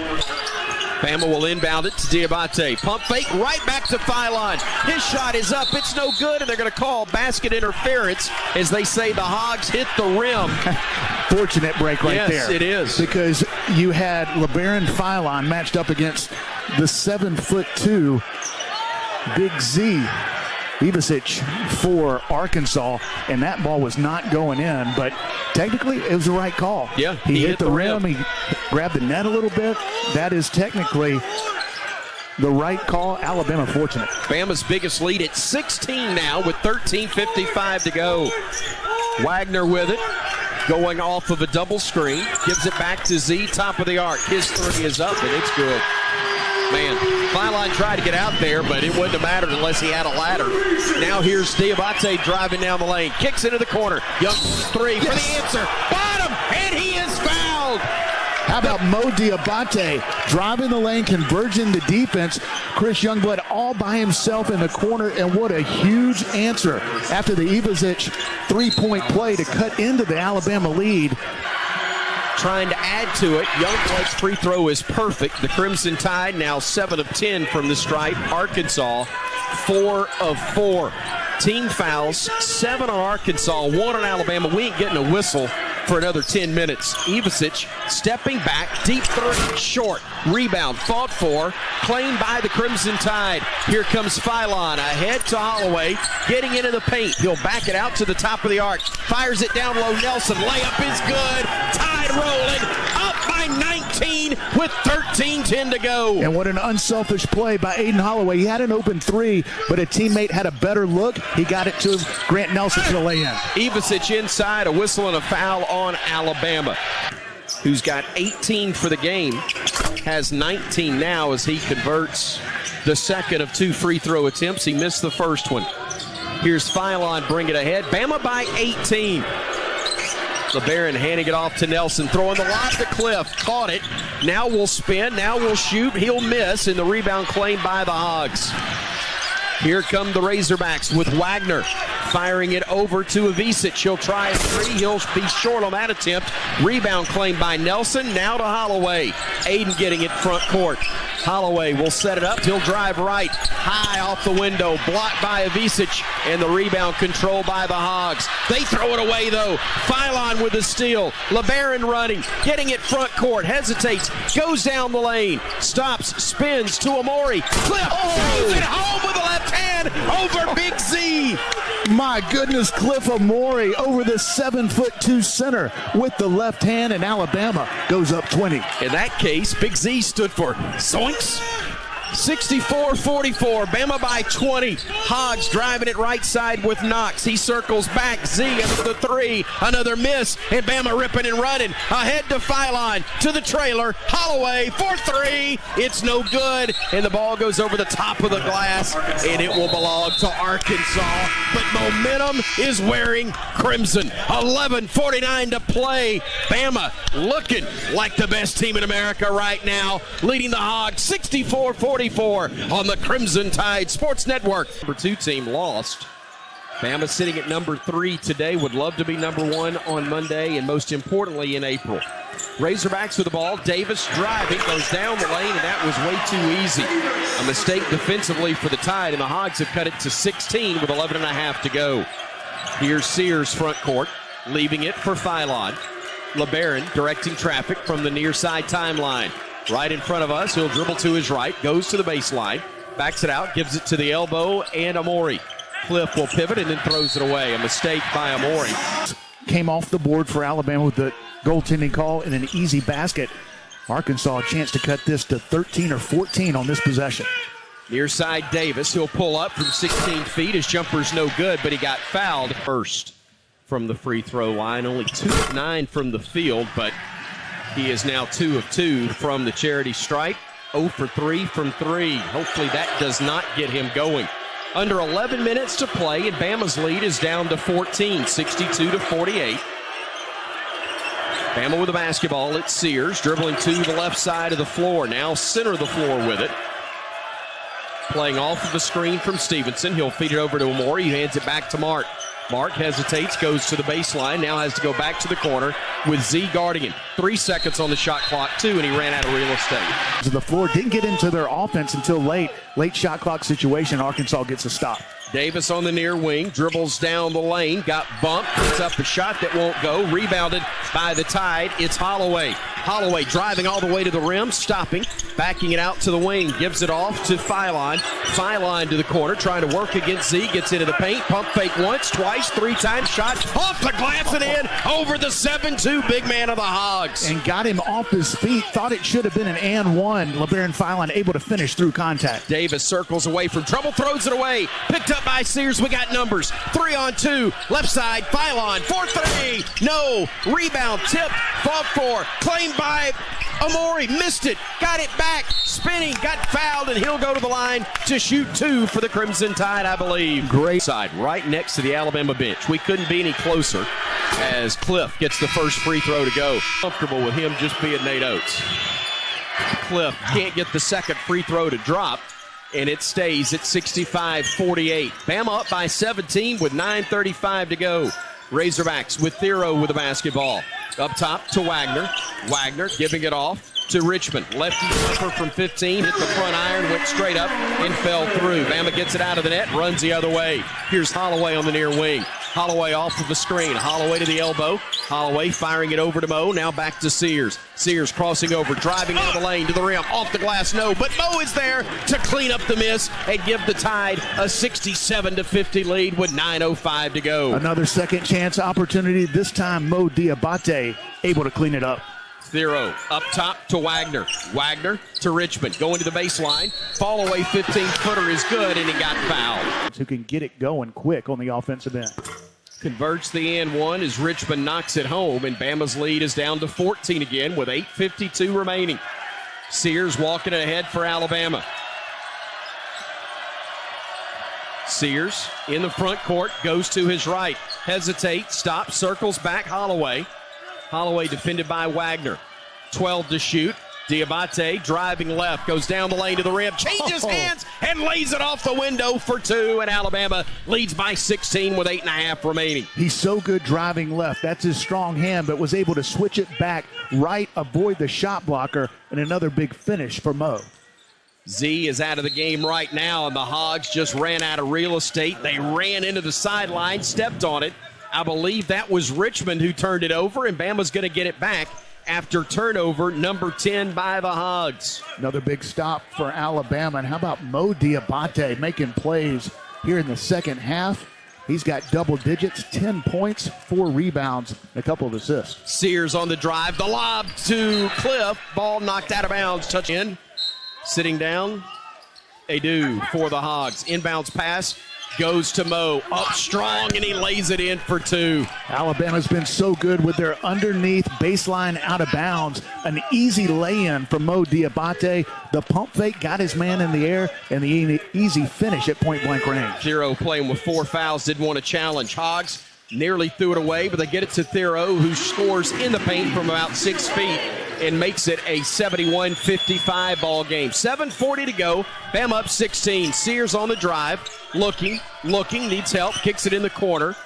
Bama will inbound it to Diabate. Pump fake right back to Phylon. His shot is up. It's no good, and they're going to call basket interference as they say the Hogs hit the rim. Fortunate break right there. Yes, it is. Because you had LeBaron Phylon matched up against the 7'2" Big Z. Ivasic for Arkansas, and that ball was not going in, but technically it was the right call. Yeah, he hit the rim. He grabbed the net a little bit. That is technically the right call. Alabama fortunate. Bama's biggest lead at 16 now with 13:55 to go. Wagner with it, going off of a double screen, gives it back to Z, top of the arc. His 3 is up, and it's good. Man, Phylon tried to get out there, but it wouldn't have mattered unless he had a ladder. Now here's Diabate driving down the lane. Kicks into the corner. Young 3 for the answer. Bottom, and he is fouled. How about Mo Diabate driving the lane, converging the defense. Chris Youngblood all by himself in the corner, and what a huge answer after the Ivizic three-point play to cut into the Alabama lead. Trying to add to it. Youngblood's free throw is perfect. The Crimson Tide now 7 of 10 from the stripe. Arkansas 4 of 4. Team fouls, 7 on Arkansas, 1 on Alabama. We ain't getting a whistle for another 10 minutes. Ivizic stepping back, deep three, short. Rebound, fought for, claimed by the Crimson Tide. Here comes Philon, ahead to Holloway, getting into the paint. He'll back it out to the top of the arc. Fires it down low, Nelson. Layup is good. Tide rolling, up by 19 with 13:10 to go. And what an unselfish play by Aiden Holloway. He had an open three, but a teammate had a better look. He got it to Grant Nelson to the lay-in. Ivizic inside, a whistle and a foul on Alabama, who's got 18 for the game, has 19 now as he converts the second of 2 free throw attempts. He missed the first one. Here's Philon, bring it ahead. Bama by 18. LeBaron handing it off to Nelson, throwing the lob to Cliff, caught it. Now we'll spin, now we'll shoot. He'll miss, and the rebound claimed by the Hogs. Here come the Razorbacks with Wagner firing it over to Ivizic. He'll try a three. He'll be short on that attempt. Rebound claimed by Nelson. Now to Holloway. Aiden getting it front court. Holloway will set it up. He'll drive right. High off the window. Blocked by Ivizic. And the rebound controlled by the Hogs. They throw it away, though. Philon with the steal. LeBaron running. Getting it front court. Hesitates. Goes down the lane. Stops. Spins to Amori. Cliff throws it home with the left hand over Big Z. My goodness, Cliff Amori over the 7'2" center with the left hand, and Alabama goes up 20. In that case, Big Z stood for Zoinks. 64-44, Bama by 20. Hogs driving it right side with Knox. He circles back. Z into the three. Another miss. And Bama ripping and running. Ahead to Philon. To the trailer. Holloway for 3. It's no good. And the ball goes over the top of the glass. And it will belong to Arkansas. But momentum is wearing crimson. 11:49 to play. Bama looking like the best team in America right now. Leading the Hogs 64-44. On the Crimson Tide Sports Network. Number 2 team lost. Bama sitting at number 3 today. Would love to be number 1 on Monday, and most importantly in April. Razorbacks with the ball. Davis driving, goes down the lane, and that was way too easy. A mistake defensively for the Tide, and the Hogs have cut it to 16 with 11.5 to go. Here's Sears front court, leaving it for Philon. LeBaron directing traffic from the near side timeline. Right in front of us, he'll dribble to his right, goes to the baseline, backs it out, gives it to the elbow, and Amori. Cliff will pivot and then throws it away. A mistake by Amori. Came off the board for Alabama with the goaltending call and an easy basket. Arkansas a chance to cut this to 13 or 14 on this possession. Near side Davis, he'll pull up from 16 feet. His jumper's no good, but he got fouled first from the free throw line. Only 2 of 9 from the field, but he is now 2 of 2 from the charity stripe. 0 for 3 from 3. Hopefully that does not get him going. Under 11 minutes to play, and Bama's lead is down to 14, 62-48. Bama with the basketball. It's Sears dribbling to the left side of the floor. Now center of the floor with it. Playing off of the screen from Stevenson. He'll feed it over to Amori. He hands it back to Mark. Mark hesitates, goes to the baseline, now has to go back to the corner with Z guarding him. 3 seconds on the shot clock, 2, and he ran out of real estate. To the floor, didn't get into their offense until late shot clock situation. Arkansas gets a stop. Davis on the near wing, dribbles down the lane, got bumped, puts up a shot that won't go, rebounded by the Tide. It's Holloway. Holloway driving all the way to the rim, stopping, backing it out to the wing, gives it off to Philon. Philon to the corner, trying to work against Z, gets into the paint, pump fake once, twice, 3 times, shot off the glass and in, over the 7'2" big man of the Hogs. And got him off his feet, thought it should have been an and one. LeBaron Philon able to finish through contact. Davis circles away from trouble, throws it away, picked up by Sears. We got numbers. 3 on 2, left side, Philon, 4-3, no, rebound, tip, fought for, claimed by Amori, missed it, got it back, spinning, got fouled, and he'll go to the line to shoot 2 for the Crimson Tide, I believe. Great side, right next to the Alabama bench. We couldn't be any closer. as Cliff gets the first free throw to go. Comfortable with him just being Nate Oates. Cliff can't get the second free throw to drop, and it stays at 65-48. Bama up by 17 with 9:35 to go. Razorbacks with Thero with the basketball. Up top to Wagner. Wagner giving it off to Richmond. Lefty jumper from 15, hit the front iron, went straight up and fell through. Bama gets it out of the net, runs the other way. Here's Holloway on the near wing. Holloway off of the screen. Holloway to the elbow. Holloway firing it over to Mo. Now back to Sears. Sears crossing over, driving out of the lane to the rim. Off the glass, no. But Mo is there to clean up the miss and give the Tide a 67-50 lead with 9:05 to go. Another second chance opportunity. This time Mo Diabate able to clean it up. Thero up top to Wagner. Wagner to Richmond. Going to the baseline. Fall away 15-footer is good, and he got fouled. Who can get it going quick on the offensive end. Converts the and one as Richmond knocks it home, and Bama's lead is down to 14 again with 8:52 remaining. Sears walking ahead for Alabama. Sears in the front court, goes to his right. Hesitates, stops, circles back Holloway. Holloway defended by Wagner. 12 to shoot. Diabate driving left, goes down the lane to the rim, changes hands, and lays it off the window for two, and Alabama leads by 16 with 8.5 remaining. He's so good driving left. That's his strong hand, but was able to switch it back right, avoid the shot blocker, and another big finish for Mo. Z is out of the game right now, and the Hogs just ran out of real estate. They ran into the sideline, stepped on it. I believe that was Richmond who turned it over, and Bama's going to get it back after turnover number 10 by the Hogs. Another big stop for Alabama. And how about Mo Diabate making plays here in the second half? He's got double digits, 10 points, 4 rebounds, and a couple of assists. Sears on the drive, the lob to Cliff. Ball knocked out of bounds, touch in. Sitting down, Adu for the Hogs. Inbounds pass. Goes to Mo, up strong, and he lays it in for two. Alabama's been so good with their underneath baseline out of bounds. An easy lay-in from Mo Diabate. The pump fake got his man in the air, and the easy finish at point-blank range. Thero playing with 4 fouls, didn't want to challenge. Hogs nearly threw it away, but they get it to Thero, who scores in the paint from about 6 feet and makes it a 71-55 ball game. 7:40 to go. Bama up 16. Sears on the drive. Looking, needs help. Kicks it in the corner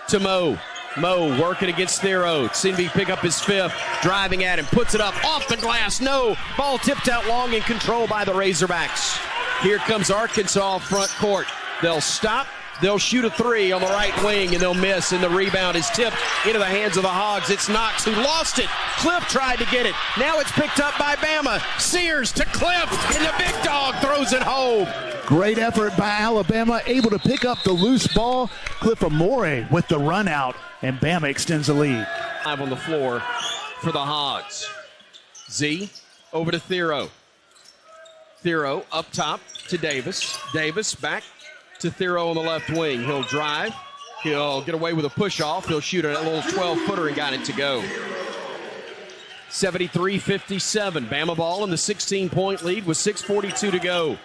to Mo. Mo working against Thero. Seemed to pick up his 5th. Driving at him. Puts it up. Off the glass. No. Ball tipped out long and controlled by the Razorbacks. Here comes Arkansas front court. They'll stop. They'll shoot a 3 on the right wing, and they'll miss, and the rebound is tipped into the hands of the Hogs. It's Knox who lost it. Cliff tried to get it. Now it's picked up by Bama. Sears to Cliff, and the big dog throws it home. Great effort by Alabama, able to pick up the loose ball. Cliff Amore with the run out, and Bama extends the lead. 5 on the floor for the Hogs. Z over to Thero. Thero up top to Davis. Davis back to Thero on the left wing. He'll drive. He'll get away with a push-off. He'll shoot a little 12-footer and got it to go. 73-57. Bama ball in the 16-point lead with 6:42 to go.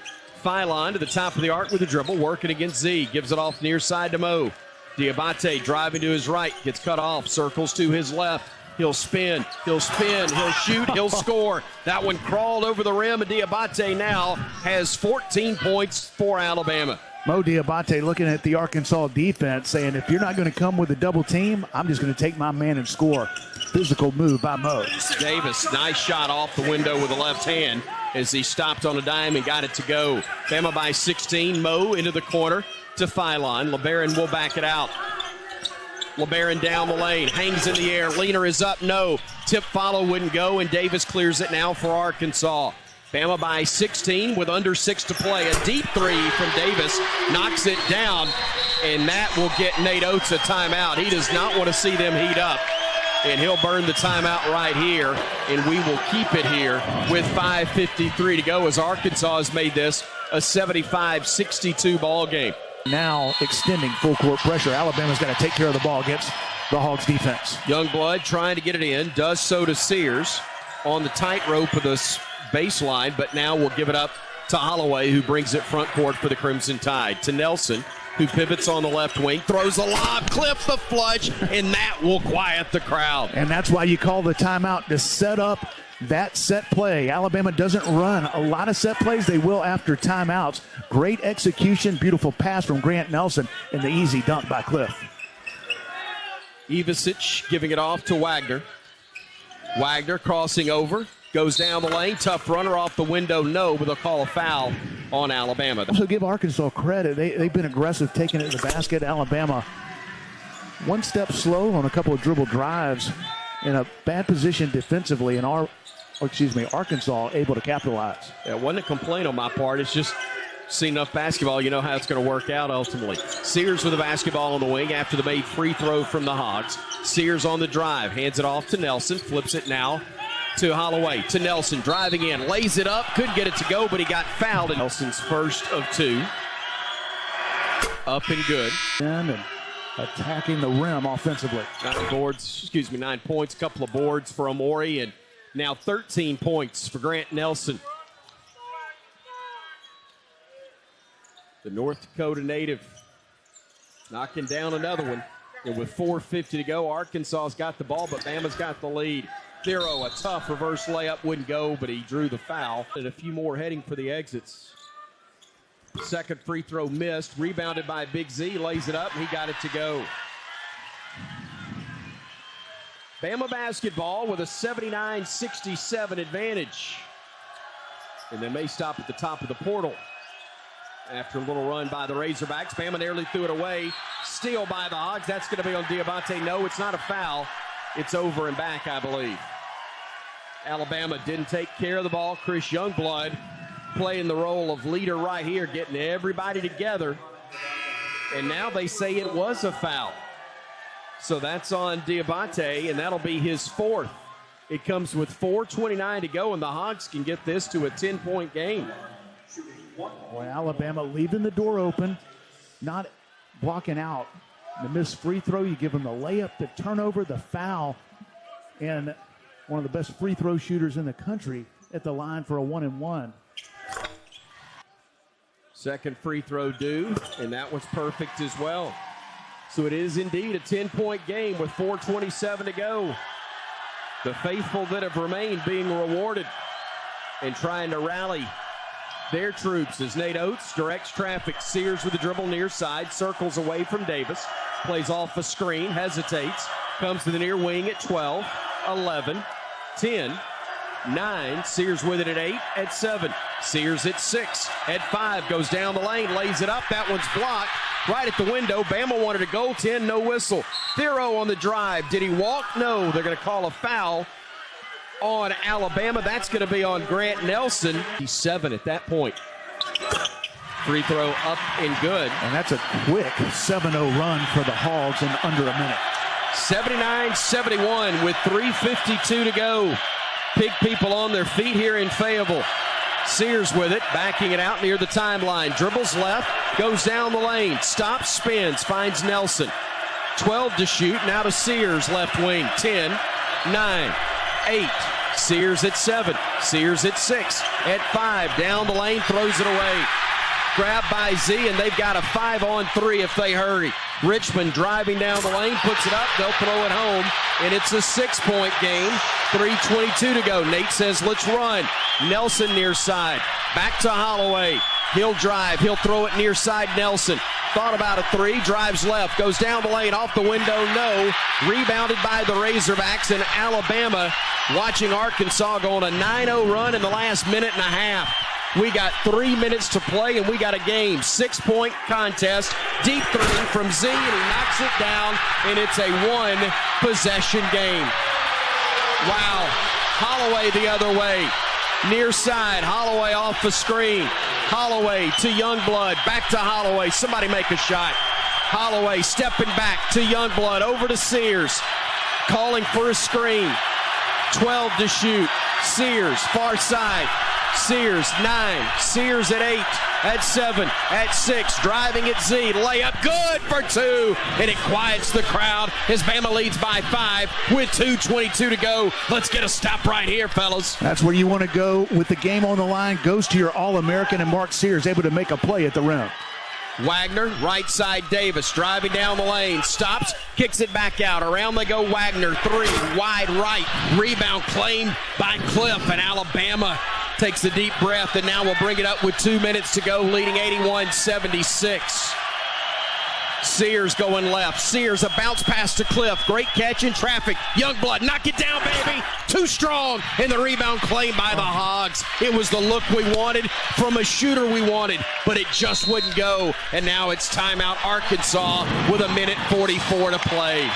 Phylon to the top of the arc with a dribble, working against Z. Gives it off near side to Mo. Diabate driving to his right. Gets cut off. Circles to his left. He'll spin. He'll shoot. He'll score. That one crawled over the rim, and Diabate now has 14 points for Alabama. Mo Diabate looking at the Arkansas defense, saying, if you're not going to come with a double team, I'm just going to take my man and score. Physical move by Mo. Davis, nice shot off the window with the left hand as he stopped on a dime and got it to go. Bama by 16. Mo into the corner to Phylon. LeBaron will back it out. LeBaron down the lane, hangs in the air. Leaner is up, no. Tip follow wouldn't go, and Davis clears it now for Arkansas. Bama by 16 with under 6 to play. A deep 3 from Davis knocks it down, and that will get Nate Oates a timeout. He does not want to see them heat up, and he'll burn the timeout right here, and we will keep it here with 5:53 to go as Arkansas has made this a 75-62 ball game. Now extending full court pressure. Alabama's got to take care of the ball against the Hogs defense. Youngblood trying to get it in, does so to Sears on the tightrope of this baseline, but now we'll give it up to Holloway, who brings it front court for the Crimson Tide. To Nelson, who pivots on the left wing, throws a lob, Cliff the flush, and that will quiet the crowd. And that's why you call the timeout, to set up that set play. Alabama doesn't run a lot of set plays. They will after timeouts. Great execution, beautiful pass from Grant Nelson, and the easy dunk by Cliff. Ivasic giving it off to Wagner. Wagner crossing over, goes down the lane, tough runner off the window, no, but they'll call a foul on Alabama. Also give Arkansas credit. They've been aggressive taking it to the basket. Alabama one step slow on a couple of dribble drives, in a bad position defensively, and Arkansas able to capitalize. Yeah, it wasn't a complaint on my part. It's just seen enough basketball, you know how it's going to work out ultimately. Sears with the basketball on the wing after the made free throw from the Hogs. Sears on the drive, hands it off to Nelson, flips it now to Holloway, to Nelson, driving in, lays it up, couldn't get it to go, but he got fouled. Nelson's first of two. Up and good. And attacking the rim offensively. 9 points, a couple of boards for Amori, and now 13 points for Grant Nelson. The North Dakota native knocking down another one. And with 4:50 to go, Arkansas's got the ball, but Bama's got the lead. Thero, a tough reverse layup, wouldn't go, but he drew the foul. And a few more heading for the exits. Second free throw missed, rebounded by Big Z, lays it up, and he got it to go. Bama basketball with a 79-67 advantage. And they may stop at the top of the portal. After a little run by the Razorbacks, Bama nearly threw it away. Steal by the Hogs. That's going to be on Diabate. No, it's not a foul. It's over and back, I believe. Alabama didn't take care of the ball. Chris Youngblood playing the role of leader right here, getting everybody together. And now they say it was a foul. So that's on Diabate, and that'll be his fourth. It comes with 4:29 to go, and the Hogs can get this to a 10-point game. Boy, Alabama leaving the door open, not blocking out. The missed free throw, you give them the layup, the turnover, the foul, and one of the best free throw shooters in the country at the line for a 1-and-1. Second free throw due, and that was perfect as well. So it is indeed a 10-point game with 4:27 to go. The faithful that have remained being rewarded and trying to rally their troops as Nate Oates directs traffic. Sears with the dribble near side, circles away from Davis, plays off a screen, hesitates, comes to the near wing at 12, 11, 10, 9. Sears with it at 8, at 7. Sears at 6, at 5, goes down the lane, lays it up. That one's blocked right at the window. Bama wanted a goaltend, no whistle. Thero on the drive. Did he walk? No. They're going to call a foul on Alabama. That's going to be on Grant Nelson. He's 7 at that point. Free throw up and good. And that's a quick 7-0 run for the Hogs in under a minute. 79-71 with 3:52 to go. Big people on their feet here in Fayetteville. Sears with it, backing it out near the timeline. Dribbles left, goes down the lane, stops, spins, finds Nelson. 12 to shoot, now to Sears, left wing. 10, 9, 8. Sears at 7, Sears at 6, at 5, down the lane, throws it away. Grabbed by Z, and they've got a 5-on-3 if they hurry. Richmond driving down the lane, puts it up, they'll throw it home, and it's a 6-point game. 3:22 to go. Nate says, let's run. Nelson near side, back to Holloway. He'll drive, he'll throw it near side. Nelson thought about a 3, drives left, goes down the lane, off the window, no. Rebounded by the Razorbacks, and Alabama watching Arkansas go on a 9-0 run in the last minute and a half. We got 3 minutes to play, and we got a game. 6-point contest. Deep 3 from Z, and he knocks it down, and it's a 1-possession game. Wow. Holloway the other way. Near side. Holloway off the screen. Holloway to Youngblood. Back to Holloway. Somebody make a shot. Holloway stepping back to Youngblood. Over to Sears. Calling for a screen. 12 to shoot. Sears, far side. Sears, 9. Sears at 8, at 7, at 6. Driving at Z. Layup good for 2. And it quiets the crowd as Bama leads by 5 with 2:22 to go. Let's get a stop right here, fellas. That's where you want to go with the game on the line. Goes to your All-American, and Mark Sears able to make a play at the rim. Wagner, right side Davis, driving down the lane, stops, kicks it back out. Around they go Wagner, three, wide right. Rebound claimed by Cliff, and Alabama takes a deep breath, and now we'll bring it up with 2 minutes to go, leading 81-76. Sears going left. Sears, a bounce pass to Cliff. Great catch in traffic. Youngblood, knock it down, baby. Too strong. And the rebound claimed by the Hogs. It was the look we wanted from a shooter we wanted, but it just wouldn't go. And now it's timeout Arkansas with 1:44 to play.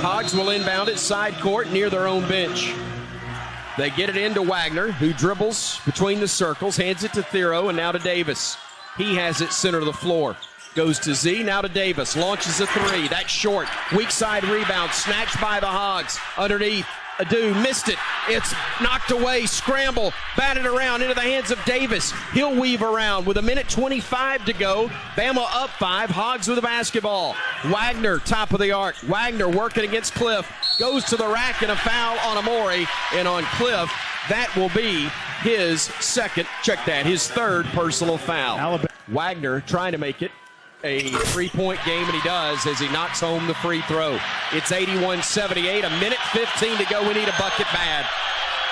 Hogs will inbound at side court near their own bench. They get it into Wagner, who dribbles between the circles, hands it to Thero, and now to Davis. He has it center of the floor. Goes to Z, now to Davis. Launches a three. That's short. Weak side rebound. Snatched by the Hogs. Underneath. Adu missed it. It's knocked away. Scramble. Batted around into the hands of Davis. He'll weave around with 1:25 to go. Bama up 5. Hogs with the basketball. Wagner, top of the arc. Wagner working against Cliff. Goes to the rack, and a foul on Amori. And on Cliff, that will be his second, check that, his third personal foul. Alabama. Wagner trying to make it a three-point game, and he does as he knocks home the free throw. It's 81-78, 1:15 to go. We need a bucket bad.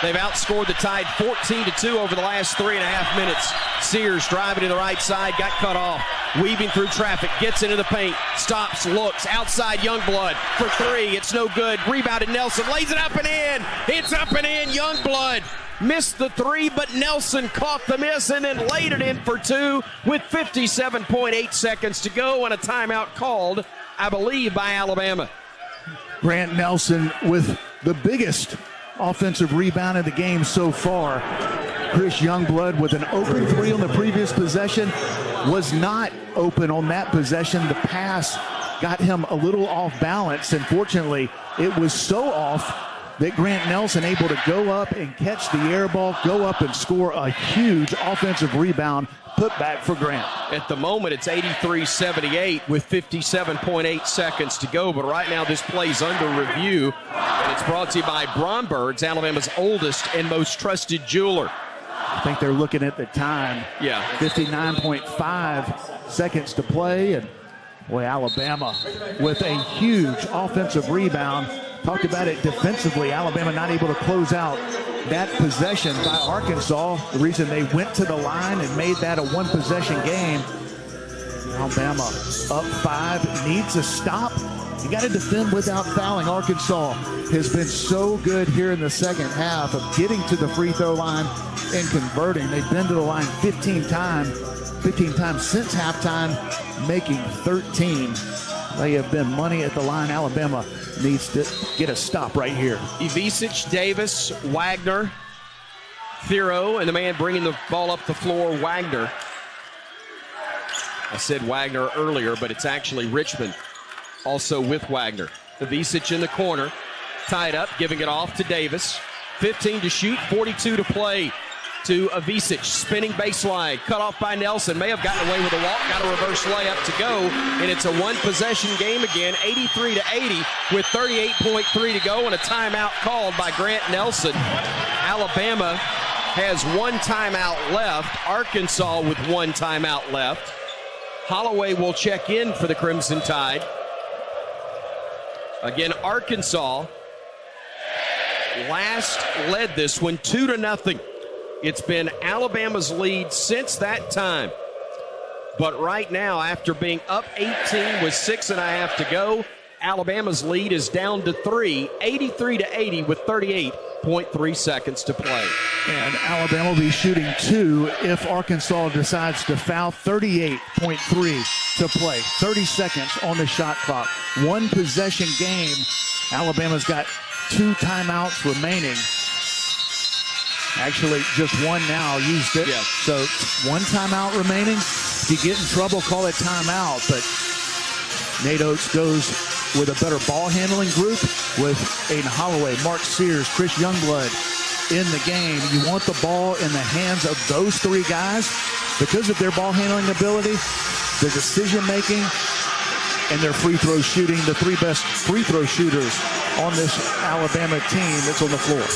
They've outscored the Tide 14-2 over the last 3.5 minutes. Sears driving to the right side, got cut off. Weaving through traffic, gets into the paint, stops, looks, outside Youngblood for three. It's no good. Rebounded Nelson, lays it up and in. It's up and in. Youngblood missed the three, but Nelson caught the miss and then laid it in for two with 57.8 seconds to go, and a timeout called, I believe, by Alabama. Grant Nelson with the biggest offensive rebound of the game so far. Chris Youngblood with an open three on the previous possession. Was not open on that possession. The pass got him a little off balance, and fortunately it was so off that Grant Nelson able to go up and catch the air ball, go up and score a huge offensive rebound, put back for Grant. At the moment, it's 83-78 with 57.8 seconds to go, but right now this play's under review, and it's brought to you by Bromberg's, Alabama's oldest and most trusted jeweler. I think they're looking at the time. Yeah. 59.5 seconds to play, and boy, Alabama with a huge offensive rebound. Talked about it defensively. Alabama not able to close out that possession by Arkansas. The reason they went to the line and made that a one-possession game. Alabama up 5, needs a stop. You got to defend without fouling. Arkansas has been so good here in the second half of getting to the free throw line and converting. They've been to the line 15 times since halftime, making 13. They have been money at the line. Alabama needs to get a stop right here. Ivisic, Davis, Wagner, Thero, and the man bringing the ball up the floor, Wagner. I said Wagner earlier, but it's actually Richmond also with Wagner. Ivisic in the corner, tied up, giving it off to Davis. 15 to shoot, 42 to play. To Ivisic, spinning baseline, cut off by Nelson. May have gotten away with a walk, got a reverse layup to go, and it's a one-possession game again, 83-80 with 38.3 to go, and a timeout called by Grant Nelson. Alabama has one timeout left. Arkansas with one timeout left. Holloway will check in for the Crimson Tide. Again, Arkansas last led this one 2-0. It's been Alabama's lead since that time. But right now, after being up 18 with 6.5 to go, Alabama's lead is down to 3, 83-80 with 38.3 seconds to play. And Alabama will be shooting 2 if Arkansas decides to foul. 38.3 to play. 30 seconds on the shot clock. One possession game. Alabama's got 2 timeouts remaining. Actually, just one now, used it. Yeah. So one timeout remaining. If you get in trouble, call it timeout. But Nate Oates goes with a better ball handling group with Aiden Holloway, Mark Sears, Chris Youngblood in the game. You want the ball in the hands of those 3 guys because of their ball handling ability, their decision making, and their free throw shooting. The 3 best free throw shooters on this Alabama team that's on the floor.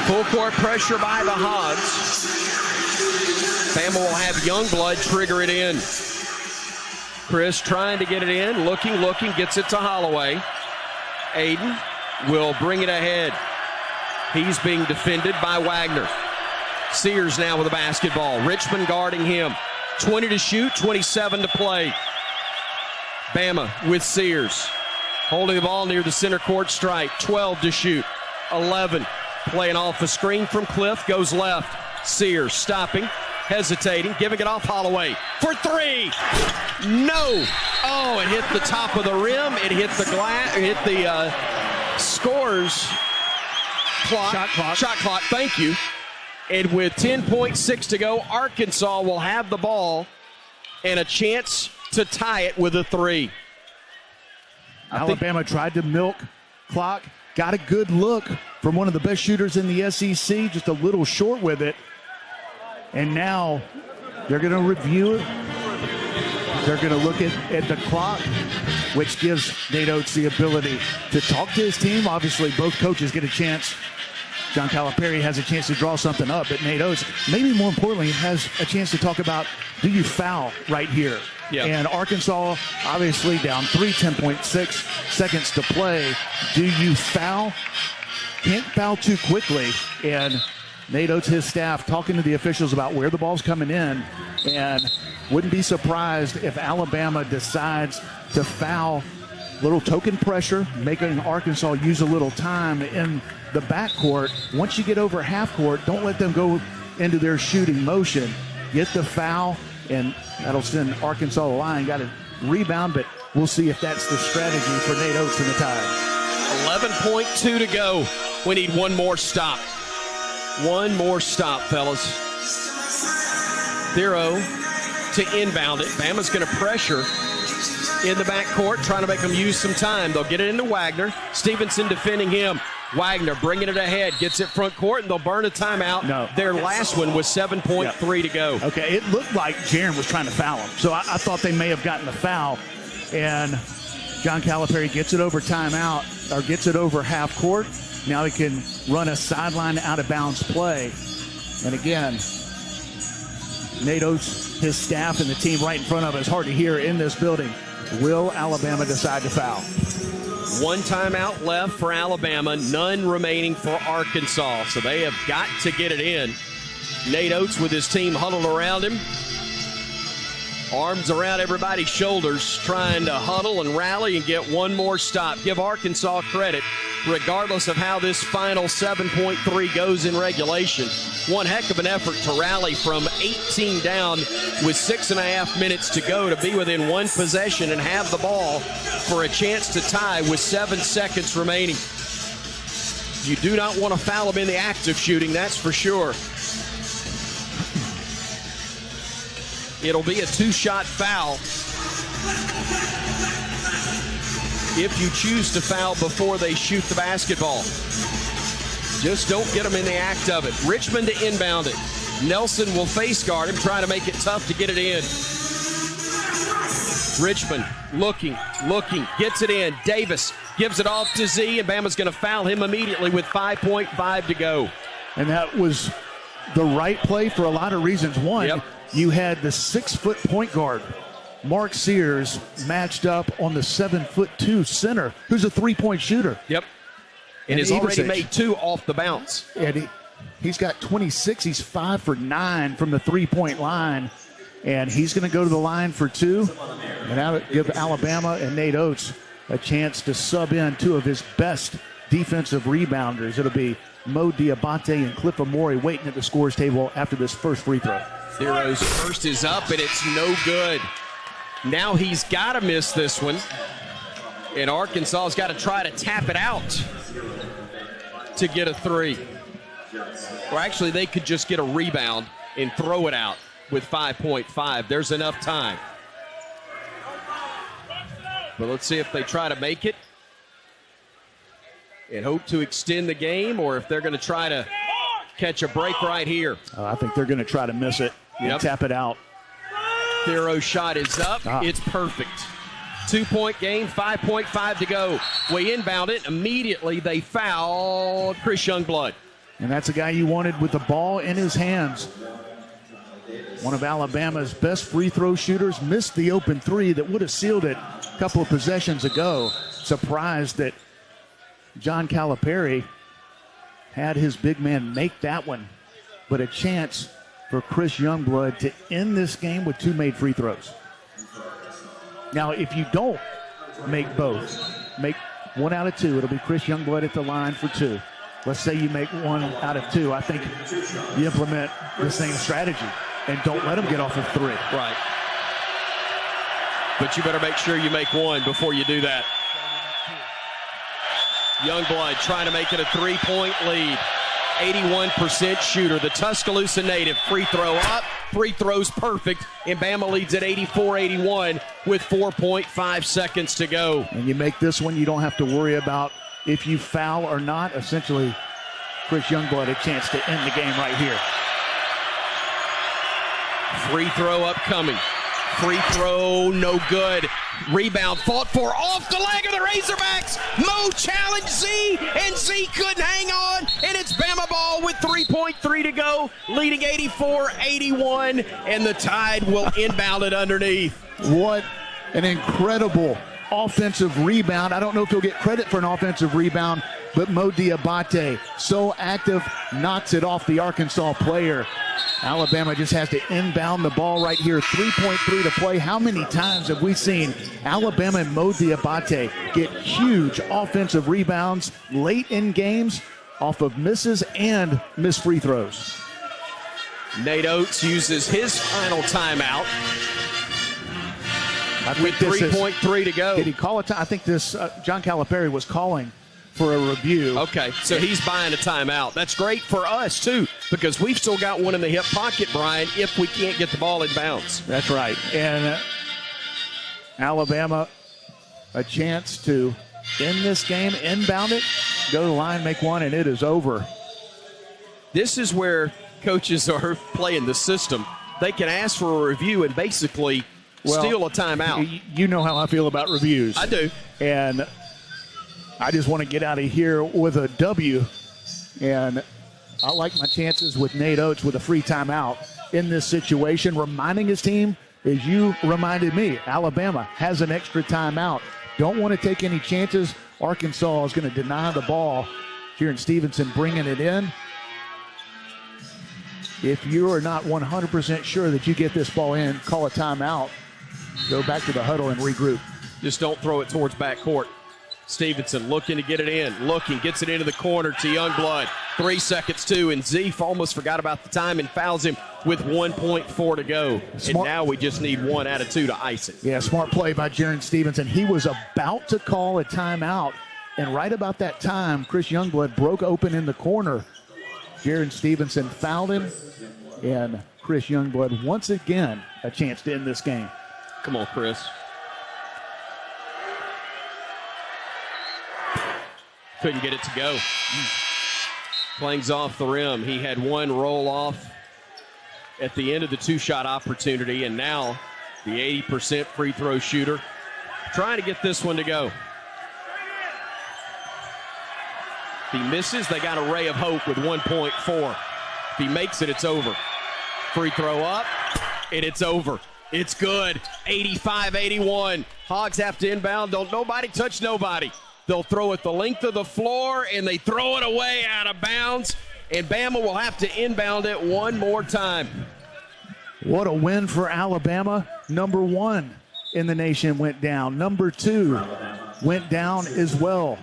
Full court pressure by the Hogs. Bama will have Youngblood trigger it in. Chris trying to get it in, looking, gets it to Holloway. Aiden will bring it ahead. He's being defended by Wagner. Sears now with the basketball. Richmond guarding him. 20 to shoot, 27 to play. Bama with Sears. Holding the ball near the center court stripe. 12 to shoot. 11. Playing off a screen from Cliff. Goes left. Sears stopping. Hesitating. Giving it off Holloway. For three. No. Oh, it hit the top of the rim. It hit the glass. It hit the scores clock. Shot clock. Thank you. And with 10.6 to go, Arkansas will have the ball and a chance to tie it with a three. Alabama tried to milk clock, got a good look from one of the best shooters in the SEC, just a little short with it. And now they're going to review it. They're going to look at the clock, which gives Nate Oates the ability to talk to his team. Obviously, both coaches get a chance. John Calipari has a chance to draw something up, but Nate Oates, maybe more importantly, has a chance to talk about, do you foul right here? Yep. And Arkansas, obviously down 10.6 seconds to play. Do you foul? Can't foul too quickly. And Nate Oates, his staff, talking to the officials about where the ball's coming in, and wouldn't be surprised if Alabama decides to foul. Little token pressure, making Arkansas use a little time in the backcourt. Once you get over half court, don't let them go into their shooting motion. Get the foul, and that'll send Arkansas the line. Got a rebound, but we'll see if that's the strategy for Nate Oates in the tie. 11.2 to go. We need one more stop. One more stop, fellas. Thero to inbound it. Bama's going to pressure in the backcourt, trying to make them use some time. They'll get it into Wagner. Stevenson defending him. Wagner bringing it ahead, gets it front court, and they'll burn a timeout. No. Their last one was 7.3 to go. Okay, it looked like Jaron was trying to foul him, so I thought they may have gotten the foul. And John Calipari gets it over timeout, or gets it over half court. Now he can run a sideline out-of-bounds play. And again, Nate Oates, his staff, and the team right in front of us, hard to hear in this building. Will Alabama decide to foul? One timeout left for Alabama, none remaining for Arkansas. So they have got to get it in. Nate Oates with his team huddled around him. Arms around everybody's shoulders, trying to huddle and rally and get one more stop. Give Arkansas credit, regardless of how this final 7.3 goes in regulation. One heck of an effort to rally from 18 down with 6.5 minutes to go to be within one possession and have the ball for a chance to tie with 7 seconds remaining. You do not want to foul them in the act of shooting, that's for sure. It'll be a 2-shot foul if you choose to foul before they shoot the basketball. Just don't get them in the act of it. Richmond to inbound it. Nelson will face guard him, trying to make it tough to get it in. Richmond looking, gets it in. Davis gives it off to Z, and Bama's going to foul him immediately with 5.5 to go. And that was the right play for a lot of reasons. One, you had the 6-foot point guard, Mark Sears, matched up on the 7'2" center, who's a three-point shooter. Yep. And has already made 2 off the bounce. And he's got 26. He's 5 for 9 from the three-point line. And he's going to go to the line for 2. And that'll give Alabama and Nate Oates a chance to sub in 2 of his best defensive rebounders. It'll be Mo Diabate and Cliff Amore waiting at the scores table after this first free throw. Thero's first is up, and it's no good. Now he's got to miss this one. And Arkansas's got to try to tap it out to get a 3. Or actually, they could just get a rebound and throw it out with 5.5. There's enough time. But let's see if they try to make it and hope to extend the game, or if they're going to try to catch a break right here. I think they're going to try to miss it and tap it out. Thero's shot is up. It's perfect. 2-point game, 5.5 to go. We inbound it. Immediately they foul Chris Youngblood. And that's a guy you wanted with the ball in his hands. one of Alabama's best free throw shooters, missed the open three that would have sealed it a couple of possessions ago. Surprised that John Calipari had his big man make that one, but a chance for Chris Youngblood to end this game with 2 made free throws. Now, if you don't make both, make 1 out of 2, it'll be Chris Youngblood at the line for 2. Let's say you make 1 out of 2. I think you implement the same strategy and don't let him get off of 3. Right. But you better make sure you make 1 before you do that. Youngblood trying to make it a 3-point lead. 81% shooter. The Tuscaloosa native free throw up. Free throws perfect. And Bama leads at 84-81 with 4.5 seconds to go. And you make this one, you don't have to worry about if you foul or not. Essentially, Chris Youngblood a chance to end the game right here. Free throw upcoming. Free throw, no good. Rebound fought for off the leg of the Razorbacks. Mo challenged Z, and Z couldn't hang on. And it's Bama ball with 3.3 to go, leading 84-81, and the Tide will inbound it underneath. What an incredible offensive rebound. I don't know if he'll get credit for an offensive rebound, but Mo Diabate, so active, knocks it off the Arkansas player. Alabama just has to inbound the ball right here. 3.3 to play. How many times have we seen Alabama and Mo Diabate get huge offensive rebounds late in games off of misses and missed free throws? Nate Oates uses his final timeout. With 3.3 to go. Did he call a time? I think this John Calipari was calling for a review. Okay, so he's buying a timeout. That's great for us, too, because we've still got one in the hip pocket, Brian, if we can't get the ball in bounds. That's right. And Alabama, a chance to end this game, inbound it, go to the line, make 1, and it is over. This is where coaches are playing the system. They can ask for a review and basically steal a timeout. You know how I feel about reviews. I do. And I just want to get out of here with a W. And I like my chances with Nate Oates with a free timeout in this situation, reminding his team, as you reminded me, Alabama has an extra timeout. Don't want to take any chances. Arkansas is going to deny the ball. Kieran Stevenson bringing it in. If you are not 100% sure that you get this ball in, call a timeout. Go back to the huddle and regroup. Just don't throw it towards backcourt. Stevenson looking to get it in. Gets it into the corner to Youngblood. 3 seconds, and Zeef almost forgot about the time and fouls him with 1.4 to go. And now we just need 1 out of 2 to ice it. Yeah, smart play by Jaron Stevenson. He was about to call a timeout, and right about that time, Chris Youngblood broke open in the corner. Jaron Stevenson fouled him, and Chris Youngblood once again a chance to end this game. Come on, Chris. Couldn't get it to go. Flings off the rim. He had 1 roll off at the end of the 2-shot opportunity, and now the 80% free throw shooter trying to get this one to go. If he misses, they got a ray of hope with 1.4. If he makes it, it's over. Free throw up, and it's over. It's good. 85-81. Hogs have to inbound. Don't nobody touch nobody. They'll throw it the length of the floor, and they throw it away out of bounds. And Bama will have to inbound it one more time. What a win for Alabama. Number 1 in the nation went down. Number 2 went down as well.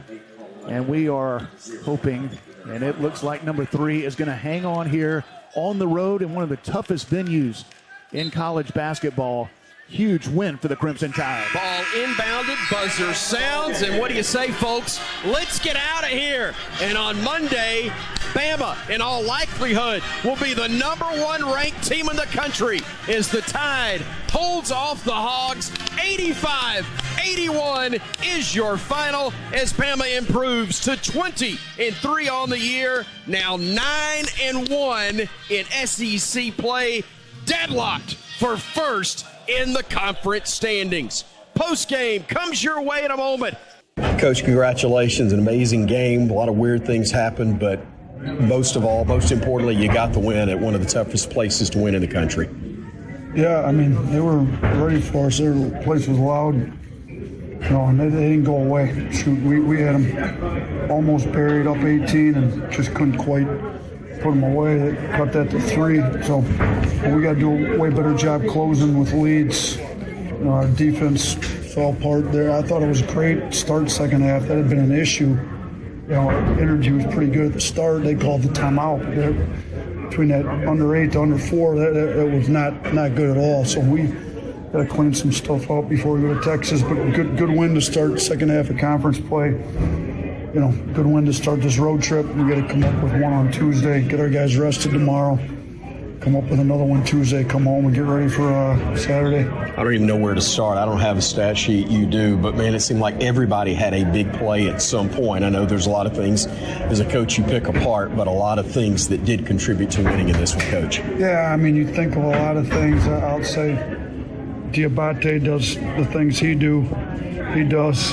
And we are hoping, and it looks like number 3 is going to hang on here on the road in one of the toughest venues in college basketball. Huge win for the Crimson Tide. Ball inbounded, buzzer sounds, and what do you say, folks? Let's get out of here. And on Monday, Bama, in all likelihood, will be the number 1 ranked team in the country as the Tide holds off the Hogs. 85-81 is your final as Bama improves to 20-3 on the year, now 9-1 in SEC play, deadlocked for first in the conference standings. Post-game comes your way in a moment. Coach, congratulations. An amazing game. A lot of weird things happened, but most importantly, you got the win at one of the toughest places to win in the country. Yeah, I mean, they were ready for us. Their place was loud, and they didn't go away. Shoot, we had them almost buried up 18 and just couldn't quite put them away. They cut that to 3. So we got to do a way better job closing with leads. Our defense fell apart there. I thought it was a great start second half. That had been an issue. Our energy was pretty good at the start. They called the timeout. Between that under 8 to under 4, that was not good at all. So we got to clean some stuff up before we go to Texas. But good win to start second half of conference play. Good win to start this road trip. We got to come up with one on Tuesday, get our guys rested tomorrow, come up with another one Tuesday, come home and get ready for Saturday. I don't even know where to start. I don't have a stat sheet. You do, but man, it seemed like everybody had a big play at some point. I know there's a lot of things as a coach you pick apart, but a lot of things that did contribute to winning in this one, Coach. Yeah, I mean, you think of a lot of things. I'll say Diabate does the things he does.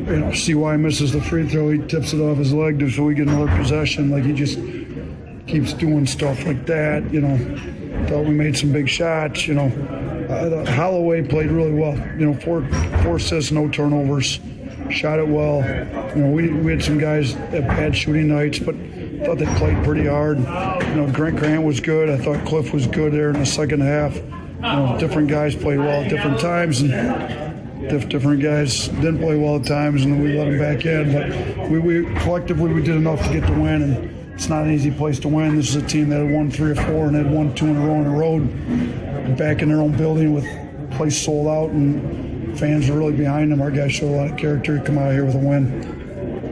CY misses the free throw. He tips it off his leg so we get another possession. Like, he just keeps doing stuff like that. Thought we made some big shots. Holloway played really well. 4 assists, no turnovers. Shot it well. We had some guys that had shooting nights, but thought they played pretty hard. Grant was good. I thought Cliff was good there in the second half. Different guys played well at different times, and different guys didn't play well at times, and we let them back in. But we collectively we did enough to get the win, and it's not an easy place to win. This is a team that had won 3 or 4 and had won 2 in a row on the road, back in their own building with the place sold out, and fans are really behind them. Our guys show a lot of character to come out here with a win.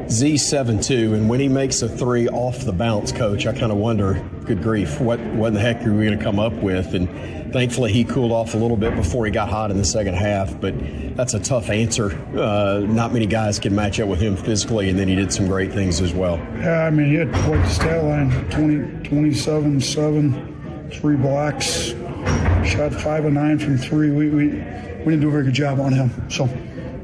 Z7-2, and when he makes a 3 off the bounce, Coach, I kind of wonder, good grief, what in the heck are we going to come up with? And thankfully he cooled off a little bit before he got hot in the second half, but that's a tough answer. Not many guys can match up with him physically, and then he did some great things as well. Yeah, I mean, he had quite the stat line, 27, 7, 3 blocks, shot 5 of 9 from 3. We didn't do a very good job on him. So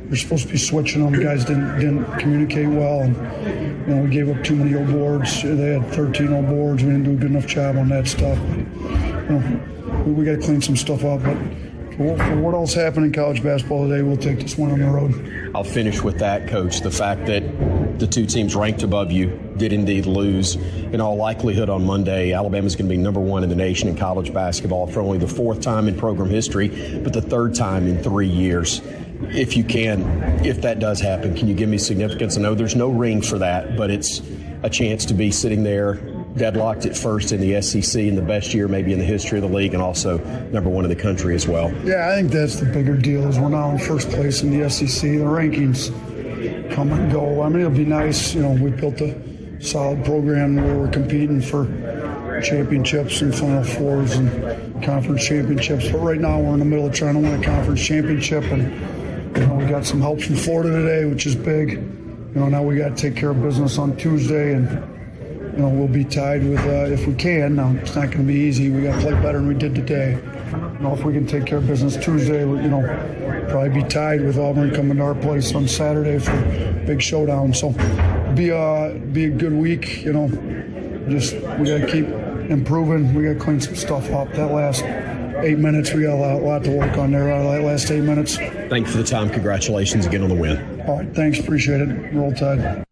we're supposed to be switching them. Guys didn't communicate well, and we gave up too many old boards. They had 13 old boards. We didn't do a good enough job on that stuff. We got to clean some stuff up. But for what else happened in college basketball today, we'll take this one on the road. I'll finish with that, Coach. The fact that the 2 teams ranked above you did indeed lose. In all likelihood on Monday, Alabama's going to be number 1 in the nation in college basketball for only the 4th time in program history, but the 3rd time in 3 years. If you can, if that does happen, can you give me significance? I know there's no ring for that, but it's a chance to be sitting there deadlocked at first in the SEC in the best year maybe in the history of the league, and also number 1 in the country as well. Yeah, I think that's the bigger deal is we're now in first place in the SEC. The rankings come and go. I mean, it'll be nice. We built a solid program where we're competing for championships and Final Fours and conference championships. But right now we're in the middle of trying to win a conference championship, and we got some help from Florida today, which is big. Now we got to take care of business on Tuesday, and we'll be tied with if we can. Now it's not going to be easy. We got to play better than we did today. If we can take care of business Tuesday, probably be tied with Auburn coming to our place on Saturday for a big showdown. So be a good week. Just we got to keep improving. We got to clean some stuff up. That last 8 minutes, we got a lot to work on there. That last 8 minutes. Thank you for the time. Congratulations again on the win. All right, thanks. Appreciate it. Roll Tide.